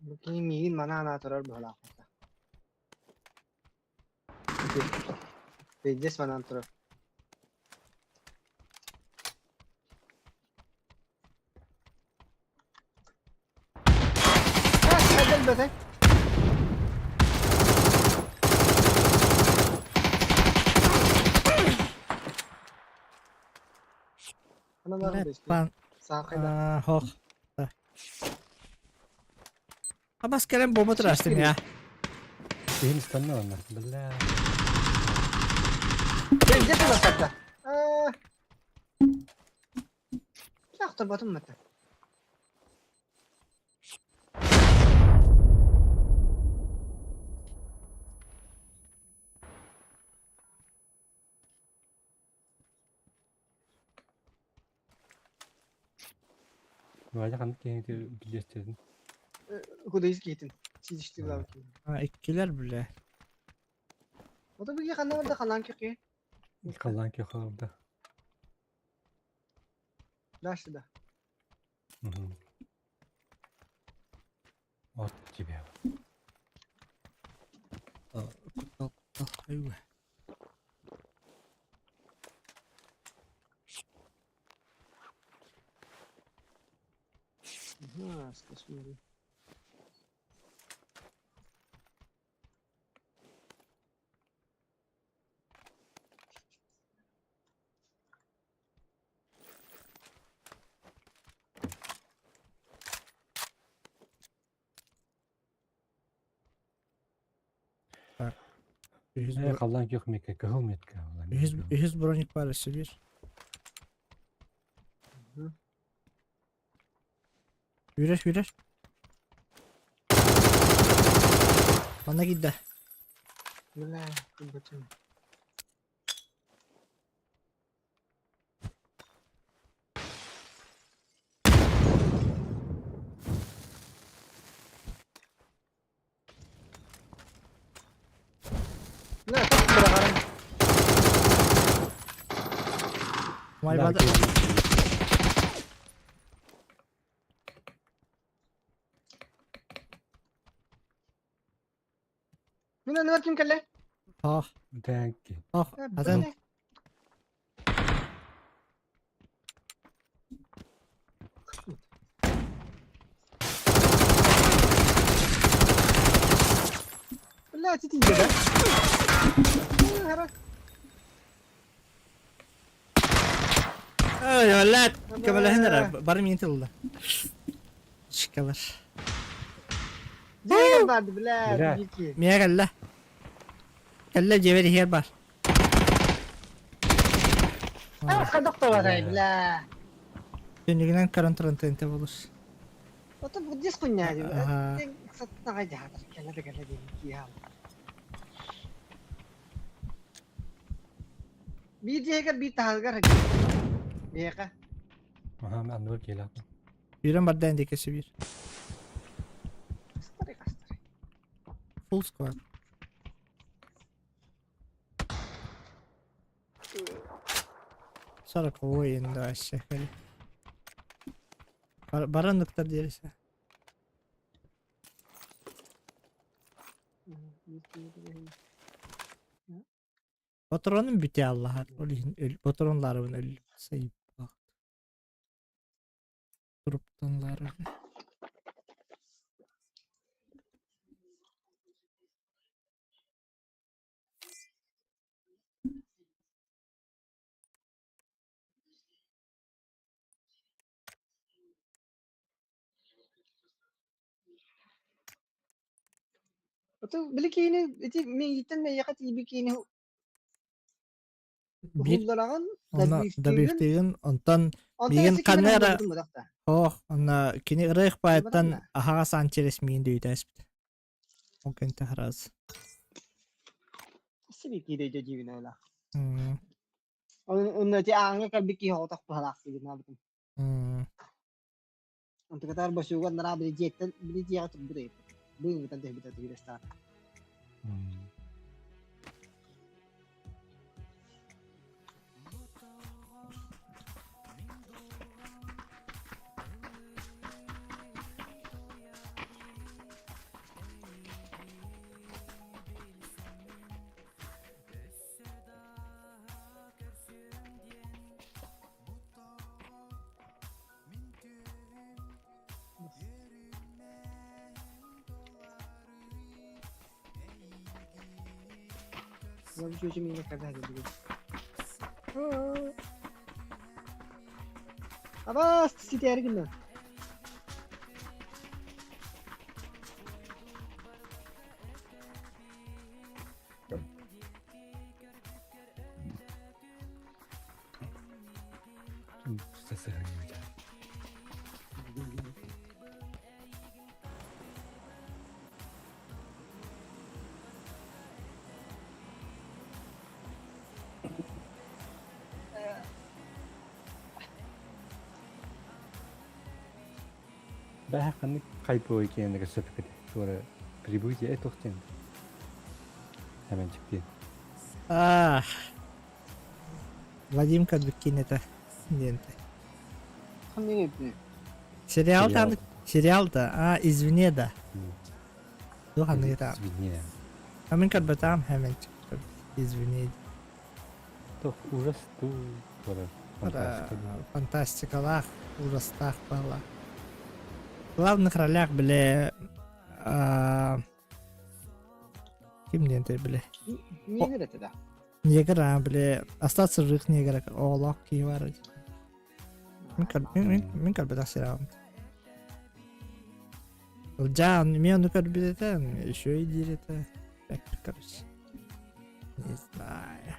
Bakayım mihin mana anahtarlar bu hala. Beces mana anahtarlar. Hadi be. Ana var mı işte? Ban. Sakın. Hoch. Ama sekarang bomba terastim ya. Кейін істанна ванна. Бля. Beces mana sakta? Yaktır batım mı? Вайда қанды кейін билестердің. Kudayız giydin. Çiziştir abi. Ha, ikiler bile. O da bir kanal var da kalan ki. Қалан кеу қалды. Laştı da. От тебе. Ayva. Ha, sıkışmıyor. Қалан кеу мекке кеу метке. 100 bronik parası bir. Yürür. Bana gitti. Öyle. Bakayım. Ne? Bırakalım. Mayvada. Mina ne bakayım kelle? Ah. Тәңки. Ah. Zaten لا تتيجي ده. هرك. Ay Allah. Kabalah hena barım yentildi. Çıkalar. Şey vardı bile. Bile. Bir iki. Miye gelle. Gelle ceveri her var. Ah, kadok da var ay bile. Dünlüğünden karantırantı olur. Oto bu dis kunya di. Aha. Satna kay jahat. Kala de kala di ki ha. Bir diye ka bir tahal ka. Diye ka. Aha ben de gel abi. Biren barda endikesi bir. Kastari kastari. Full squad. Sonra koyun da aşağı yukarı. Baranlıkta diyorsa. Patronun biti Allah'ın. Patronlarımın ölü sayıp bak. Gruptanları. Oto bili kini iti mingitan me yakat ibi kini Bir hullaragan ona da büyüktüğün. büyüktüğün ondan Ondan Bilgin eski kimin kamera- hullaradın bu dakta. oh ona kini ırık bayattan Baranla. aha Sanchez miyin düğüt espit. O gün tahraz. Sibi kide jo jivin ola. Hmm. Onun ti angga ka biki hotak pahalak sige na betul. Hmm. Untuk kata basugan na bili jetan bili jia tu bure. Bung kita teh kita tu start. Yang cuci minyak kada gitu. Apa siti hari gini? Sesi hangisi? Ben hani kayıp kendine sepet sonra pribuji etokten. Hemen çıktı. Ah. Vadim kad bikin это. Денте. Kan ne yaptı? Сериал там, сериал да, извини да. Ду ханы да. Извини. Hemen kad batam hemen çıktı. Извини. То ужас ту sonra Para фантастика. фантастикалах, ужастах бала. В главных ролях были kim Денте были? Niye nerede da? Негра были. Остаться в живых негра. Олок ки var. Min kad batam сериал. Ja, мне он как бы это еще и делит это. Так, короче. Не знаю.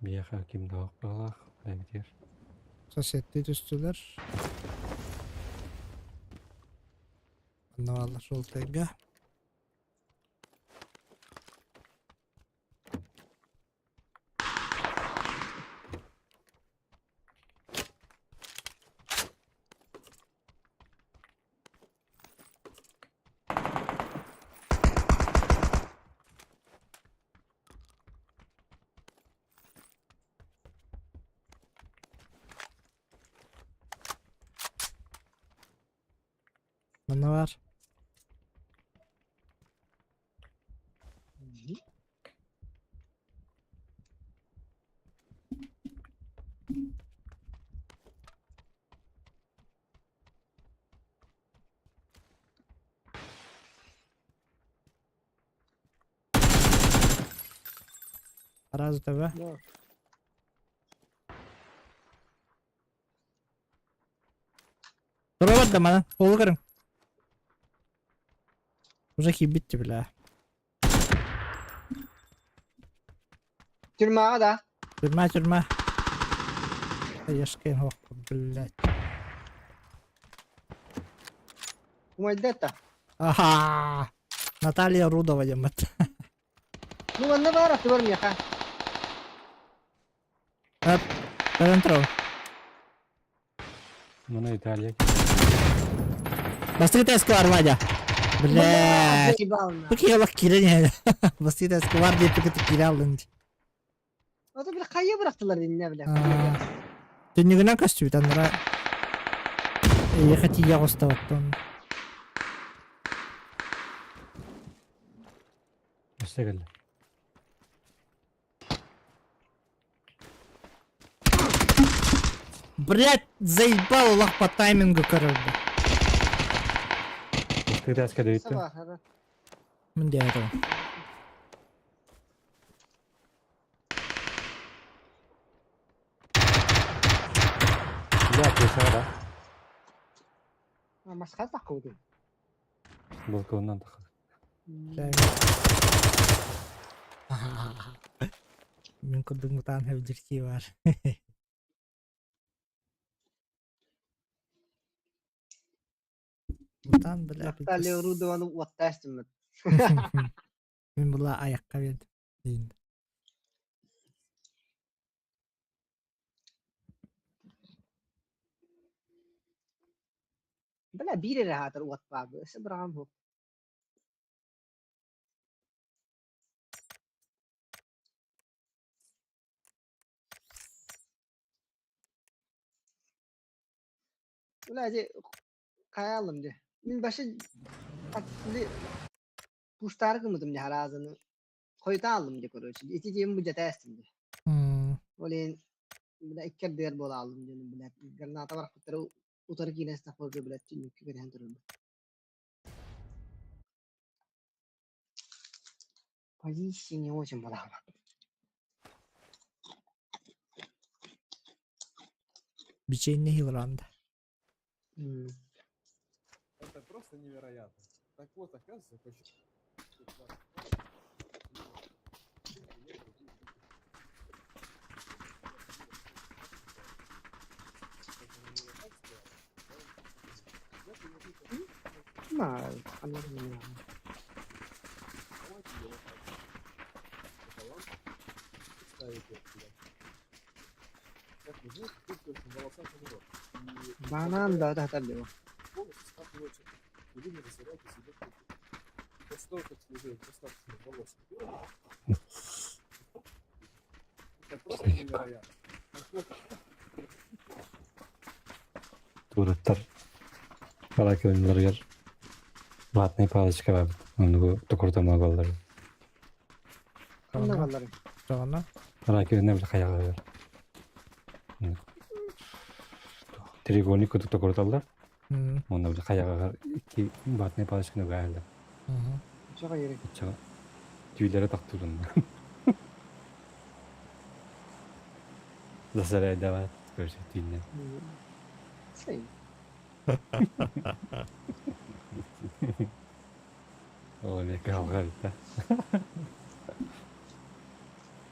Bir hakim daha bağlak. Bentir. Sosyete düştüler. Anlamalar oltayga. Ne var? Сразу тебе. Да. Dur da bana. Kolu kırın. Uzak iyi bitti bile. Türmağa da. Тюрьма. Yaşkın hok. Блядь. Kumaydet da. Aha. Наталья Рудова ебать. Ну, вона вара, ти вар м'яка. Hep. Dentro. Mana İtalya. Bastı Escobar vaya. Блядь. Заїбав, на. Тут я bak kirene. Bastı Escobar diye tıkı kire aldın. O da bir kayya bıraktılar dinle bile. Aa. Tünüğünden kaçtı bir tane daha. Ехать я осталось. İşte geldi. Блядь, заебал Аллах по таймингу, короче. İşte de asker öğüttü. Sabah ara. Мен де это. Bir daha kıyısa da. Maskas takıldı. Balkondan takıldı. Мен кудың мутан хевдирки бар. Мутан бля. Naftali Rudovan'ı uvattaştım ben. Мен була аякка бердим. Дейін. Bela biri rahatır uvat babu. Sebraham bu. Ulaje kayalım de. Min başı aklı kuştar kımıdım de harazını. Koyta aldım de koruç. İçeceğim bu jata estim de. Olin bela ikkar der bola aldım canım bela. Garnata var kutarı utarı ki nesta korku bela çinlik ki keren durun. Позиции очень была. Бичейне Хилранда. Это просто невероятно. Так вот, оказывается, почему... Mal, anladım. Банан да, да, да, да. Полностью скатывается, и вы не засоряете себе кухню. После того, как уже достаточно волос сделали, это просто невероятно. Tuğrutlar. Balaki oyunları yer. Vatnayı paylaşık abi. Onu bu tukurtama golları. Anla vallahi. Sonra. Balaki oyunlar bile kayağı ver. Trigoni kutu tukurtalar. Onda bile kayağı ver. İki vatnayı paylaşık ne gayallar. Çok iyi. Çağa. Tüylere taktırın. Zasaraya devam et. Görecek tüyüne. Şey. O ne kavga bitti.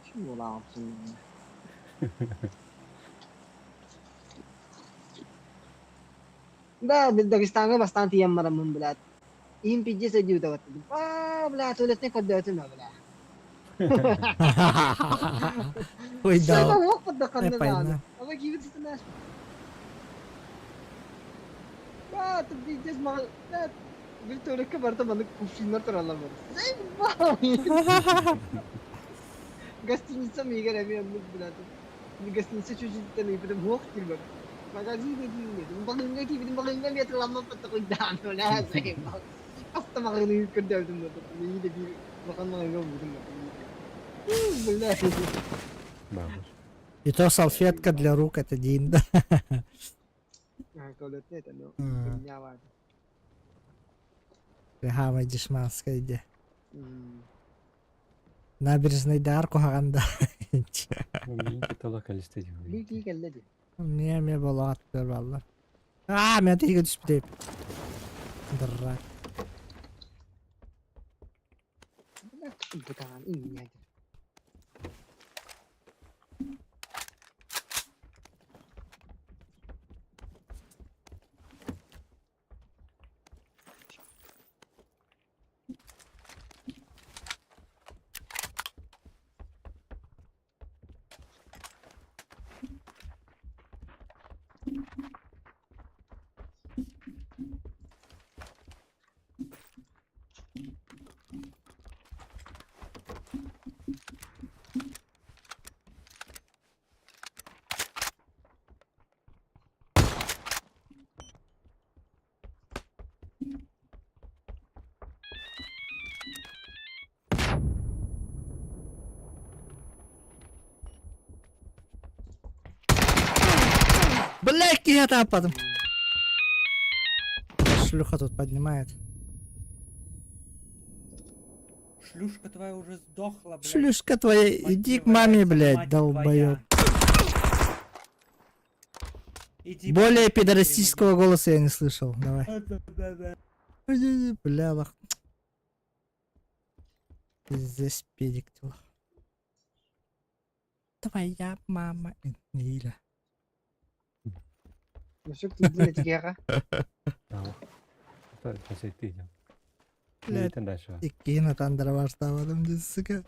Kim ola yapsın? Da Dagestan में bastante yam maramam bulat. Im pijje se juda wat. Wah, bulat ulit ne kadda tu na bulat. Uy Sa daw. wak pad kan Ay, na fine na. na. Aba give it to nas. Wah, tu pijje ma that. Bil to ke barta man kufshinar tar Allah mar. Say wah. Gastin sa mi gara mi amuk bulat. Ni gastin sa chuchi tan ipad bhok kilbar. Magazi de gini. Bagay TV bagay mi terlalu patakod dano na sa iba. Basta makarinig ko daw dun mo. Hindi de baka mga gawin mo. Bala. Babur. И то салфетка для рук это Дин. Nakakalat na ito, no? Hmm. Kunyawa. Рехама дешманская иде. Набережной да арку хаганда. Min kitalı kaliste diyor. Bir iyi geldi dedi. Niye bala attır valla. Aa ben teyge düşüp deyip. Dırra. Bu tamam iyi yani. Блядь, я там падом. Шлюха тут поднимает. Шлюшка твоя уже сдохла, блядь. Шлюшка твоя, Мать иди к твоя, маме, мать блядь, твоя. долбоёб. Иди, Более блядь, пидорастического голоса я не слышал. Давай. Да-да-да. Ой-ой-ой, бля, лох. Здесь педик тела. Твоя мама. Иля. Masuk tubuh tiga ka. Tamam. Tabii kasetteydi. Блядь, Neyden de aşağı. икки на тандра баставадым, сука.